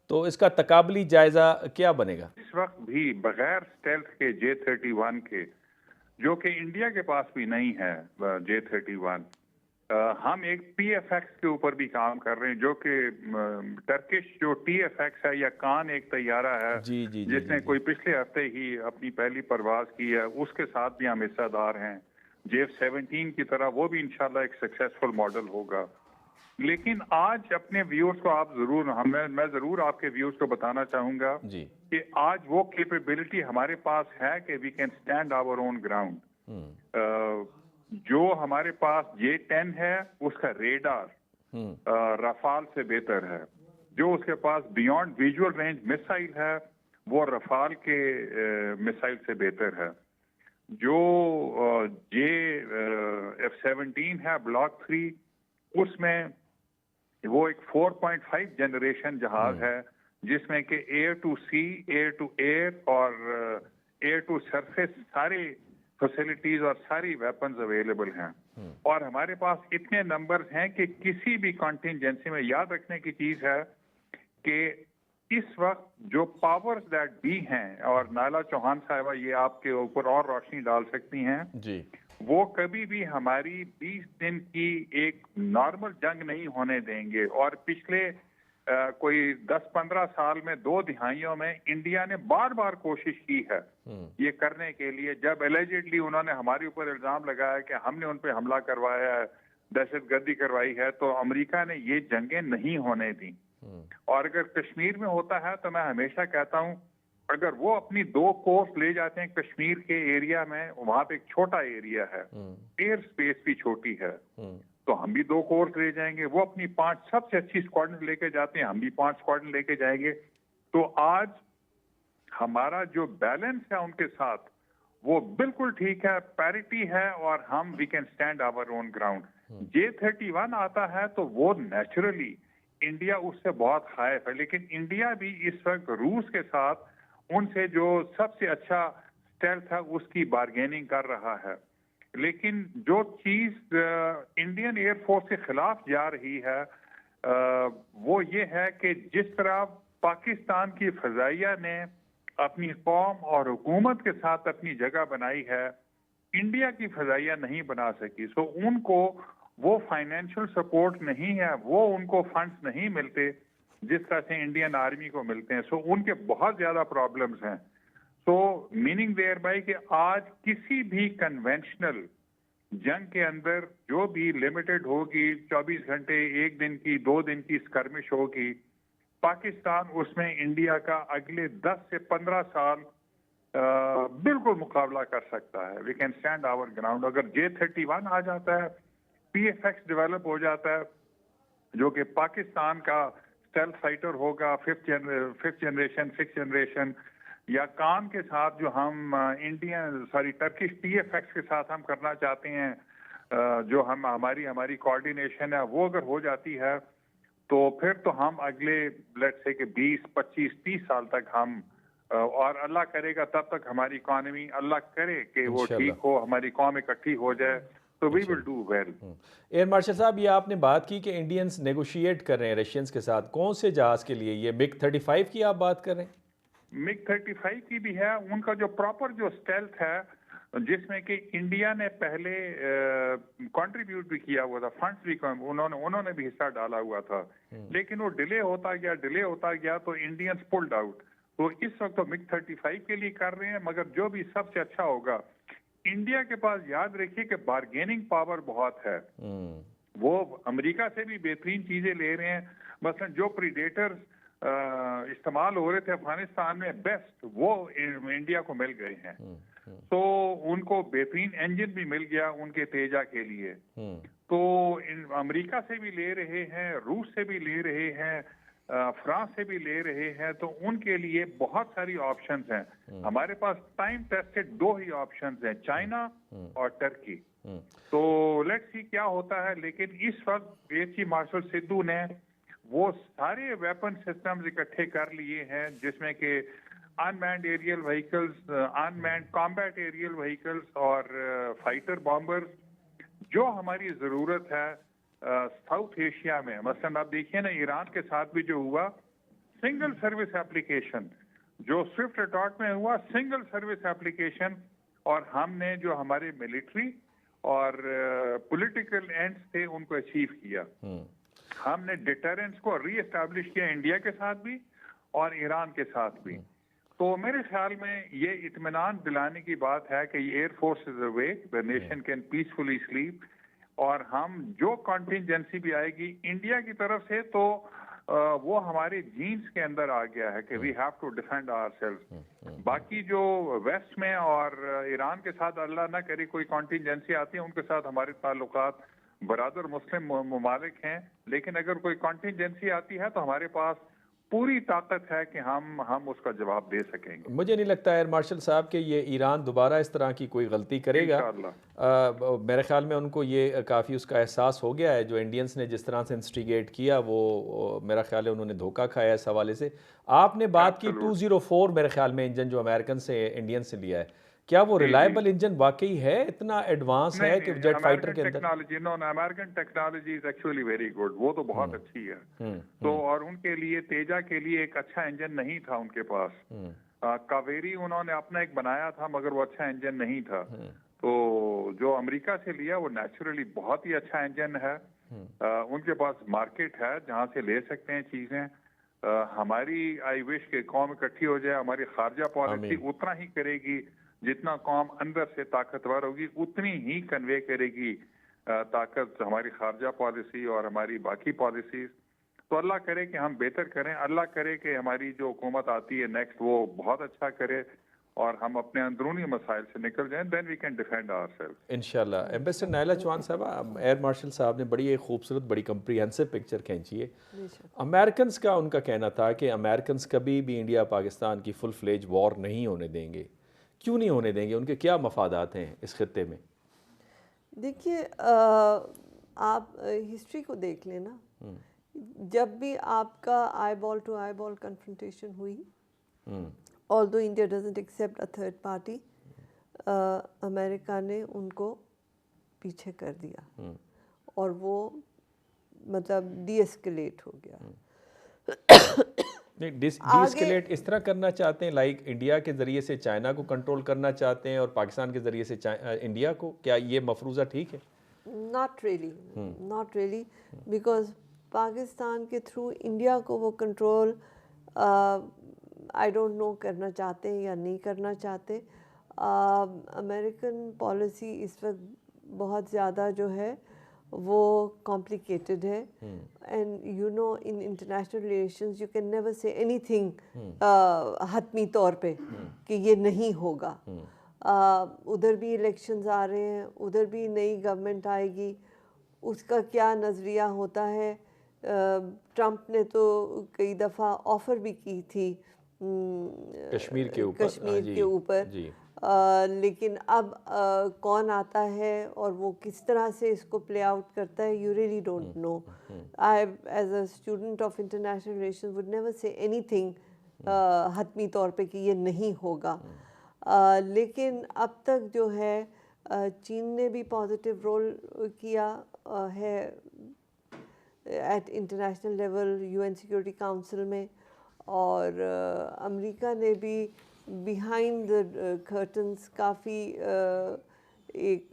तो इसका तकाबली जायज़ा क्या बनेगा? इस वक्त भी बगैर स्टेल्थ के J-31 के, जो कि इंडिया के पास भी नहीं है J-31, हम एक PFX के ऊपर भी काम कर रहे हैं, जो कि टर्किश जो TFX है या कान एक तैयारा है जी जी जिसने कोई पिछले हफ्ते ही अपनी पहली परवाज की है, उसके साथ भी हम हिस्सेदार हैं। J-17 की तरह वो भी इंशाल्लाह एक सक्सेसफुल मॉडल होगा। लेकिन आज अपने व्यूअर्स को आप जरूर मैं जरूर आपके व्यूअर्स को बताना चाहूंगा जी कि आज वो कैपेबिलिटी हमारे पास है कि we can stand our own ground. जो हमारे पास J-10 है उसका रेडार रफाल से बेहतर है। जो उसके पास बियॉन्ड विजुअल रेंज मिसाइल है वो रफाल के मिसाइल से बेहतर है। जो F-17 है ब्लॉक 3, उसमें वो एक 4.5 जनरेशन जहाज है जिसमें कि air to sea, air to air और एयर टू सरफेस सारे फैसिलिटीज और सारी वेपन्स अवेलेबल हैं। और हमारे पास इतने नंबर्स हैं कि किसी भी कॉन्टिंजेंसी में याद रखने की चीज है कि इस वक्त जो पावर्स दैट बी हैं, और नायला चौहान साहिबा ये आपके ऊपर और रोशनी डाल सकती हैं जी, वो कभी भी हमारी 20 दिन की एक नॉर्मल जंग नहीं होने देंगे। और पिछले कोई 10-15 साल में 2 दिहाइयों में इंडिया ने बार बार कोशिश की है ये करने के लिए। जब एलिजिडली उन्होंने हमारे ऊपर इल्जाम लगाया कि हमने उन पर हमला करवाया है, दहशतगर्दी करवाई है, तो अमेरिका ने ये जंगें नहीं होने दी। और अगर कश्मीर में होता है तो मैं हमेशा कहता हूं, अगर वो अपनी 2 कोर्स ले जाते हैं कश्मीर के एरिया में, वहां पे एक छोटा एरिया है, एयर स्पेस भी छोटी है, तो हम भी 2 कोर्स ले जाएंगे। वो अपनी 5 सबसे अच्छी स्क्वाड्रन लेके जाते हैं, हम भी 5 स्क्वाड्रन लेके जाएंगे। तो आज हमारा जो बैलेंस है उनके साथ वो बिल्कुल ठीक है, पैरिटी है, और हम we can stand our own ground. J-31 आता है तो वो नेचुरली इंडिया उससे बहुत खाइफ है, लेकिन इंडिया भी इस वक्त रूस के साथ उनसे जो सबसे अच्छा स्टेल्थ है उसकी बार्गेनिंग कर रहा है। लेकिन जो चीज इंडियन एयरफोर्स के खिलाफ जा रही है वो ये है कि जिस तरह पाकिस्तान की फजाइया ने अपनी कौम और हुकूमत के साथ अपनी जगह बनाई है, इंडिया की फजाइया नहीं बना सकी। सो उनको वो फाइनेंशियल सपोर्ट नहीं है, वो उनको फंड्स नहीं मिलते जिस तरह से इंडियन आर्मी को मिलते हैं। सो उनके बहुत ज्यादा प्रॉब्लम्स हैं। सो मीनिंग देयर बाय कि आज किसी भी कन्वेंशनल जंग के अंदर जो भी लिमिटेड होगी, 24 घंटे, 1 दिन की, 2 दिन की स्कर्मिश होगी, पाकिस्तान उसमें इंडिया का अगले 10 से 15 साल बिल्कुल मुकाबला कर सकता है। We can stand our ground. अगर J-31 आ जाता है, PFX डेवलप हो जाता है, जो कि पाकिस्तान का स्टेल्थ फाइटर होगा, फिफ्थ जनरेशन, सिक्स जनरेशन, या काम के साथ जो हम टर्किश TFX के साथ हम करना चाहते हैं, जो हम हमारी कोऑर्डिनेशन है, वो अगर हो जाती है तो फिर तो हम अगले लेट्स से कि 20, 25, 30 साल तक हम और अल्लाह करेगा तब तक हमारी इकॉनमी, अल्लाह करे कि वो ठीक हो, हमारी कौम इकट्ठी हो जाए, तो we will do well. Air marshal साहब, ये आपने बात की कि इंडियंस नेगोशिएट कर रहे हैं रशियंस के साथ, कौन से जहाज के लिए? ये MiG-35 की आप बात कर रहे हैं? MiG-35 की भी है, उनका जो प्रॉपर जो स्टेल्थ है, जिसमें कि इंडिया ने पहले कंट्रीब्यूट भी किया हुआ था, फंड्स भी उन्होंने भी हिस्सा डाला हुआ था, लेकिन वो डिले होता गया तो इंडियंस पुल्ड आउट। तो इस वक्त तो MiG-35 के लिए कर रहे हैं, मगर जो भी सबसे अच्छा होगा, इंडिया के पास याद रखिए कि बार्गेनिंग पावर बहुत है, वो अमेरिका से भी बेहतरीन चीजें ले रहे हैं। मसलन जो प्रीडेटर्स इस्तेमाल हो रहे थे अफगानिस्तान में बेस्ट, वो इंडिया को मिल गए हैं, तो उनको बेहतरीन इंजन भी मिल गया उनके तेजा के लिए, तो अमेरिका से भी ले रहे हैं, रूस से भी ले रहे हैं, फ्रांस से भी ले रहे हैं, तो उनके लिए बहुत सारी ऑप्शंस हैं। हमारे पास टाइम टेस्टेड 2 ही ऑप्शंस हैं, चाइना और टर्की। तो लेट्स सी क्या होता है, लेकिन इस वक्त एयर चीफ मार्शल सिद्धू ने वो सारे वेपन सिस्टम्स इकट्ठे कर लिए हैं, जिसमें कि unmanned aerial vehicles, unmanned combat aerial vehicles और फाइटर बॉम्बर्स, जो हमारी जरूरत है साउथ एशिया में। मसलन आप देखिए ना, ईरान के साथ भी जो हुआ सिंगल सर्विस एप्लीकेशन, जो स्विफ्ट अटॉक में हुआ सिंगल सर्विस एप्लीकेशन, और हमने जो हमारे मिलिट्री और पॉलिटिकल एंड्स थे उनको अचीव किया। हमने डिटरेंस को रीएस्टैब्लिश किया इंडिया के साथ भी और ईरान के साथ भी। तो मेरे ख्याल में ये इत्मीनान दिलाने की बात है कि air force is awake, the nation can peacefully sleep, और हम जो कॉन्टिजेंसी भी आएगी इंडिया की तरफ से, तो वो हमारे जीन्स के अंदर आ गया है कि we have to defend ourselves. बाकी जो वेस्ट में और ईरान के साथ अल्लाह ना करे कोई कॉन्टिजेंसी आती है, उनके साथ हमारे ताल्लुकात बरादर मुस्लिम ममालिक हैं, लेकिन अगर कोई कॉन्टिजेंसी आती है तो हमारे पास पूरी ताकत है कि हम उसका जवाब दे सकेंगे। मुझे नहीं लगता एयर मार्शल साहब कि ये ईरान दोबारा इस तरह की कोई गलती करेगा। मेरे ख्याल में उनको ये काफ़ी उसका एहसास हो गया है, जो इंडियंस ने जिस तरह से इंस्टिगेट किया, वो मेरा ख्याल है उन्होंने धोखा खाया इस हवाले से। आपने बात की 204 मेरे ख्याल में इंजन जो अमेरिकन से इंडियन से लिया है, क्या वो रिलायबल इंजन वाकई है, इतना एडवांस है कि जेट फाइटर के अंदर? Technology, no, American technology is actually very good, वो तो बहुत अच्छी है। तो और उनके लिए तेजा के लिए एक अच्छा इंजन नहीं था उनके पास। कावेरी उन्होंने अपना एक बनाया था, मगर वो अच्छा इंजन नहीं था। तो जो अमेरिका से लिया वो नेचुरली बहुत ही अच्छा इंजन है। उनके पास मार्केट है जहाँ से ले सकते हैं चीजें। हमारी आई विश के कौम इकट्ठी हो जाए, हमारी खारजा पॉलिसी उतना ही करेगी जितना कौम अंदर से ताकतवर होगी, उतनी ही कन्वे करेगी ताकत हमारी खारजा पॉलिसी और हमारी बाकी पॉलिसीज। तो अल्लाह करे कि हम बेहतर करें, अल्लाह करे कि हमारी जो हुकूमत आती है नेक्स्ट वो बहुत अच्छा करे और हम अपने अंदरूनी मसाइल से निकल जाएं, then we can defend ourselves इंशाल्लाह। एम्बेसडर नायला चौहान साहब, एयर मार्शल साहब ने बड़ी एक खूबसूरत, बड़ी कंप्रीहेंसिव पिक्चर खींची है। अमेरिकन का उनका कहना था कि अमेरिकन कभी भी इंडिया पाकिस्तान की फुल फ्लेज वॉर नहीं होने देंगे। क्यों नहीं होने देंगे? उनके क्या मफादात हैं इस खित्ते में? देखिए, आप हिस्ट्री को देख लेना, जब भी आपका eyeball to eyeball confrontation हुई, although India doesn't accept a third party, America ने उनको पीछे कर दिया और वो मतलब डीएस्केलेट हो गया। नहीं, डीएस्केलेट इस तरह करना चाहते हैं, लाइक इंडिया के ज़रिए से चाइना को कंट्रोल करना चाहते हैं और पाकिस्तान के ज़रिए से इंडिया को, क्या ये मफरूज़ा ठीक है? नॉट रियली, बिकॉज पाकिस्तान के थ्रू इंडिया को वो कंट्रोल आई डोंट नो करना चाहते हैं या नहीं करना चाहते। अमेरिकन पॉलिसी इस वक्त बहुत ज़्यादा जो है वो कॉम्प्लिकेटेड है, and you know in international relations you can never say anything हतमी तौर पे कि ये नहीं होगा। उधर भी इलेक्शंस आ रहे हैं, उधर भी नई गवर्नमेंट आएगी, उसका क्या नज़रिया होता है ट्रंप ने तो कई दफ़ा ऑफ़र भी की थी कश्मीर के ऊपर। कश्मीर जी के ऊपर। जी। लेकिन अब कौन आता है और वो किस तरह से इसको प्ले आउट करता है, you really don't know. I as a student of international relation would never say anything हतमी तौर पे कि ये नहीं होगा। लेकिन अब तक जो है चीन ने भी पॉजिटिव रोल किया है at international level, UN security council में, और अमेरिका ने भी बिहाइंड द कर्टन्स काफ़ी एक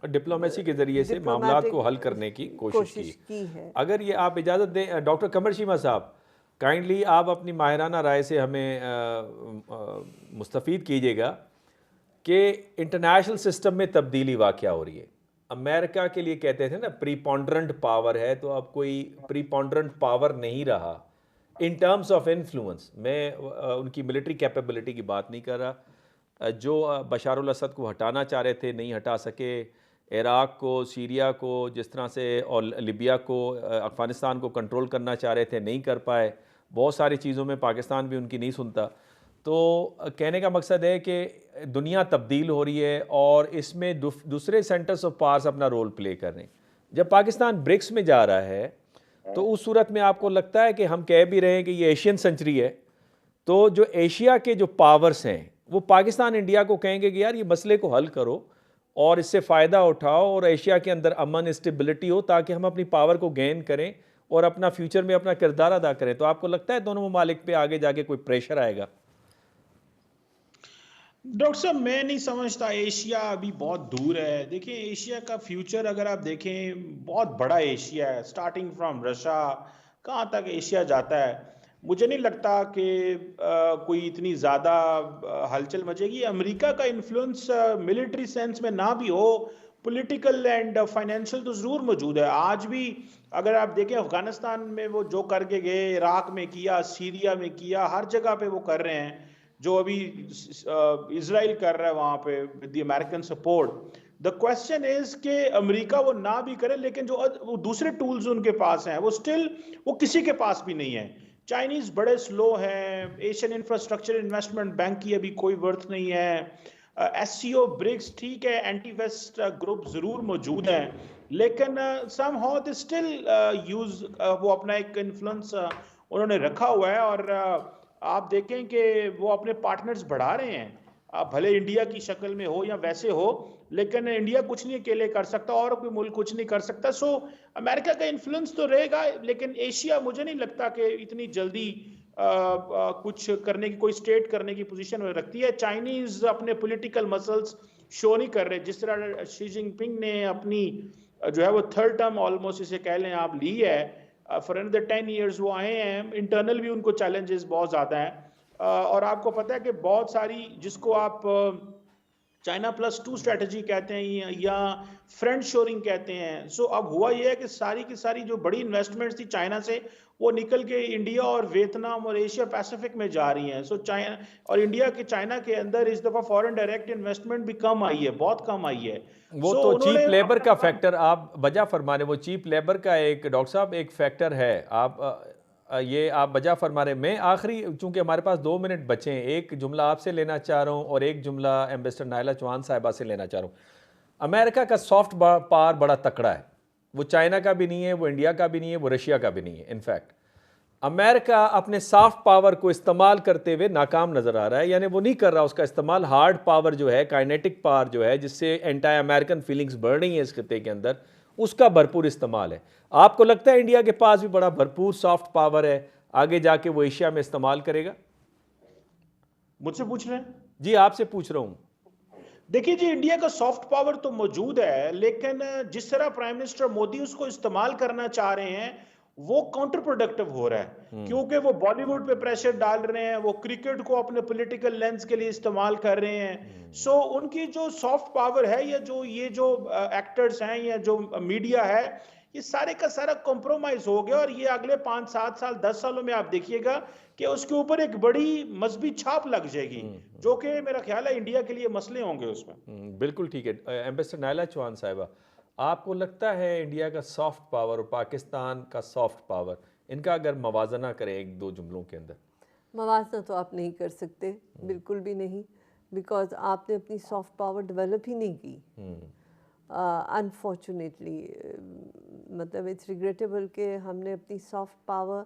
डिप्लोमेसी के ज़रिए से मामलात को हल करने की कोशिश की है। अगर ये आप इजाज़त दें डॉक्टर कमर शीमा साहब, काइंडली आप अपनी माहिराना राय से हमें मुस्तफ़ीद कीजिएगा कि इंटरनेशनल सिस्टम में तब्दीली वाक़या हो रही है। अमेरिका के लिए कहते थे ना प्रीपोंडरेंट पावर है, तो अब कोई प्रीपोंडरेंट पावर नहीं रहा इन टर्म्स ऑफ इन्फ्लुएंस। मैं उनकी मिलिट्री कैपेबिलिटी की बात नहीं कर रहा। जो बशारुल असद को हटाना चाह रहे थे नहीं हटा सके, इराक़ को, सीरिया को जिस तरह से, और लिबिया को, अफ़गानिस्तान को कंट्रोल करना चाह रहे थे नहीं कर पाए। बहुत सारी चीज़ों में पाकिस्तान भी उनकी नहीं सुनता। तो कहने का मकसद है कि दुनिया तब्दील हो रही है और इसमें दूसरे सेंटर्स ऑफ पावर्स अपना रोल प्ले कर रहे हैं। जब पाकिस्तान ब्रिक्स में जा रहा है तो उस सूरत में आपको लगता है कि हम कह भी रहे हैं कि ये एशियन सेंचुरी है, तो जो एशिया के जो पावर्स हैं वो पाकिस्तान इंडिया को कहेंगे कि यार ये मसले को हल करो और इससे फ़ायदा उठाओ और एशिया के अंदर अमन स्टेबिलिटी हो, ताकि हम अपनी पावर को गेन करें और अपना फ्यूचर में अपना किरदार अदा करें। तो आपको लगता है दोनों ममालिक पे आगे जाके कोई प्रेशर आएगा? डॉक्टर साहब, मैं नहीं समझता। एशिया अभी बहुत दूर है। देखिए, एशिया का फ्यूचर अगर आप देखें, बहुत बड़ा एशिया है, स्टार्टिंग फ्रॉम रशिया, कहाँ तक एशिया जाता है। मुझे नहीं लगता कि कोई इतनी ज़्यादा हलचल मचेगी। अमेरिका का इन्फ्लुएंस मिलिट्री सेंस में ना भी हो, पॉलिटिकल एंड फाइनेंशियल तो ज़रूर मौजूद है। आज भी अगर आप देखें, अफगानिस्तान में वो जो करके गए, इराक में किया, सीरिया में किया, हर जगह पे वो कर रहे हैं। जो अभी इजराइल कर रहा है वहां पे with the American support. The question is कि अमेरिका वो ना भी करे, लेकिन जो दूसरे टूल्स उनके पास हैं वो किसी के पास भी नहीं है। चाइनीज बड़े स्लो हैं। एशियन इंफ्रास्ट्रक्चर इन्वेस्टमेंट बैंक की अभी कोई वर्थ नहीं है। एससीओ ब्रिक्स ठीक है, एंटी वेस्ट ग्रुप जरूर मौजूद है, लेकिन somehow they still use वो अपना एक इन्फ्लुएंस उन्होंने रखा हुआ है। और आप देखें कि वो अपने पार्टनर्स बढ़ा रहे हैं। आप भले इंडिया की शक्ल में हो या वैसे हो, लेकिन इंडिया कुछ नहीं अकेले कर सकता और कोई मुल्क कुछ नहीं कर सकता। सो अमेरिका का इन्फ्लुएंस तो रहेगा, लेकिन एशिया मुझे नहीं लगता कि इतनी जल्दी कुछ करने की, कोई स्टेट करने की पोजीशन में रखती है। चाइनीज अपने पॉलिटिकल मसल्स शो नहीं कर रहे। जिस तरह शी जिनपिंग ने अपनी जो है वो थर्ड टर्म ऑलमोस्ट इसे कह लें आप ली है, फॉर अनदर 10 ईयर्स वो आए हैं। इंटरनल भी उनको चैलेंजेस बहुत ज़्यादा हैं। और आपको पता है कि बहुत सारी, जिसको आप चाइना +2 स्ट्रेटजी कहते हैं या फ्रेंड शोरिंग कहते हैं। सो अब हुआ यह है कि सारी की सारी जो बड़ी इन्वेस्टमेंट्स थी चाइना से, वो निकल के इंडिया और वियतनाम और एशिया पैसिफिक में जा रही हैं। सो चाइना और इंडिया के, चाइना के अंदर इस दफ़ा फॉरेन डायरेक्ट इन्वेस्टमेंट भी कम आई है, बहुत कम आई है। वो तो चीप लेबर का फैक्टर आप वजह फरमा रहे, वो चीप लेबर का एक, डॉक्टर साहब, एक फैक्टर है। आप वजह फरमा रहे। मैं आखिरी, चूंकि हमारे पास 2 मिनट बचे हैं, एक जुमला आपसे लेना चाह रहा हूँ और एक जुमला एम्बेसडर नायला चौहान साहिबा से लेना चाह रहा हूँ। अमेरिका का सॉफ्ट पावर बड़ा तकड़ा है। वो चाइना का भी नहीं है, वो इंडिया का भी नहीं है, वो रशिया का भी नहीं है। इनफैक्ट अमेरिका अपने सॉफ्ट पावर को इस्तेमाल करते हुए नाकाम नज़र आ रहा है, यानी वो नहीं कर रहा उसका इस्तेमाल। हार्ड पावर जो है, काइनेटिक पावर जो है, जिससे एंटी अमेरिकन फीलिंग्स बढ़ रही हैं इस खिते के अंदर, उसका भरपूर इस्तेमाल है। आपको लगता है इंडिया के पास भी बड़ा भरपूर सॉफ्ट पावर है, आगे जाके वो एशिया में इस्तेमाल करेगा? मुझसे पूछ रहे हैं? जी, आपसे पूछ रहा हूँ। देखिए जी, इंडिया का सॉफ्ट पावर तो मौजूद है, लेकिन जिस तरह प्राइम मिनिस्टर मोदी उसको इस्तेमाल करना चाह रहे हैं, वो काउंटर प्रोडक्टिव हो रहा है। क्योंकि वो बॉलीवुड पे प्रेशर डाल रहे हैं, वो क्रिकेट को अपने पॉलिटिकल लेंस के लिए इस्तेमाल कर रहे हैं। सो उनकी जो सॉफ्ट पावर है, या जो ये जो एक्टर्स हैं या जो मीडिया है, ये सारे का सारा कॉम्प्रोमाइज हो गया। और ये अगले 5, 7 साल, 10 सालों में आप देखिएगा कि उसके ऊपर एक बड़ी मजबूत छाप लग जाएगी, जो कि मेरा ख्याल है इंडिया के लिए मसले होंगे उसमें। बिल्कुल ठीक है। एम्बेसडर नायला चौहान साहिबा, आपको लगता है इंडिया का सॉफ्ट पावर और पाकिस्तान का सॉफ्ट पावर, इनका अगर मवाजना करें एक दो जुमलों के अंदर? मवाजना तो आप नहीं कर सकते, बिल्कुल भी नहीं, बिकॉज आपने अपनी सॉफ्ट पावर डेवलप ही नहीं की। अनफॉर्चुनेटली मतलब इट्स रिग्रेटेबल कि हमने अपनी सॉफ्ट पावर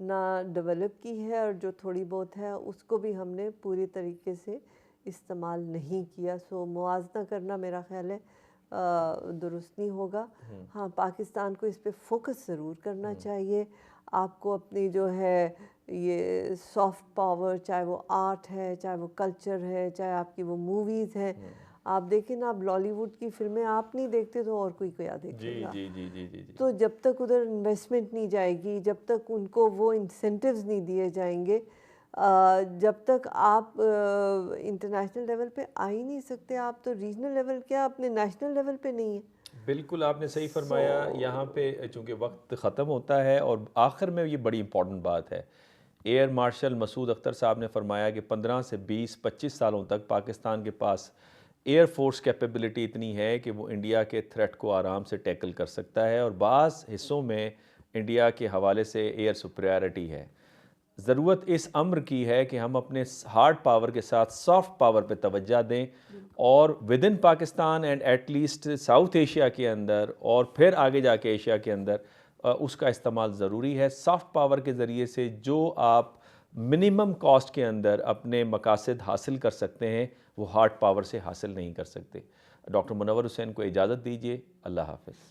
ना डेवलप की है, और जो थोड़ी बहुत है उसको भी हमने पूरी तरीके से इस्तेमाल नहीं किया। सो मुआवजा करना मेरा ख्याल है दुरुस्त नहीं होगा। हाँ, पाकिस्तान को इस पे फोकस ज़रूर करना चाहिए। आपको अपनी जो है ये सॉफ्ट पावर, चाहे वो आर्ट है, चाहे वो कल्चर है, चाहे आपकी वो मूवीज़ हैं, आप देखें ना, आप बॉलीवुड की फिल्में आप नहीं देखते तो और कोई क्या जी देखेगा? जी जी जी जी जी। तो जब तक उधर इन्वेस्टमेंट नहीं जाएगी, जब तक उनको वो इंसेंटिव्स नहीं दिए जाएंगे, जब तक आप इंटरनेशनल लेवल पे आ ही नहीं सकते। आप तो रीजनल लेवल क्या, अपने नेशनल लेवल पे नहीं है। बिल्कुल आपने सही फरमाया। यहाँ पे चूँकि वक्त ख़त्म होता है और आखिर में ये बड़ी इंपॉर्टेंट बात है, एयर मार्शल मसूद अख्तर साहब ने फरमाया कि 15 से 20-25 सालों तक पाकिस्तान के पास एयर फोर्स कैपेबिलिटी इतनी है कि वो इंडिया के थ्रेट को आराम से टैकल कर सकता है, और बाज़ हिस्सों में इंडिया के हवाले से एयर सुपरियॉरिटी है। ज़रूरत इस अम्र की है कि हम अपने हार्ड पावर के साथ सॉफ्ट पावर पे तवज्जो दें, और with in Pakistan and at least south Asia के अंदर और फिर आगे जाके एशिया के अंदर उसका इस्तेमाल ज़रूरी है। सॉफ्ट पावर के ज़रिए से जो आप मिनिमम कॉस्ट के अंदर अपने मकासद हासिल कर सकते हैं, वो हार्ड पावर से हासिल नहीं कर सकते। डॉक्टर मुनव्वर हुसैन को इजाज़त दीजिए। अल्लाह हाफ़िज़।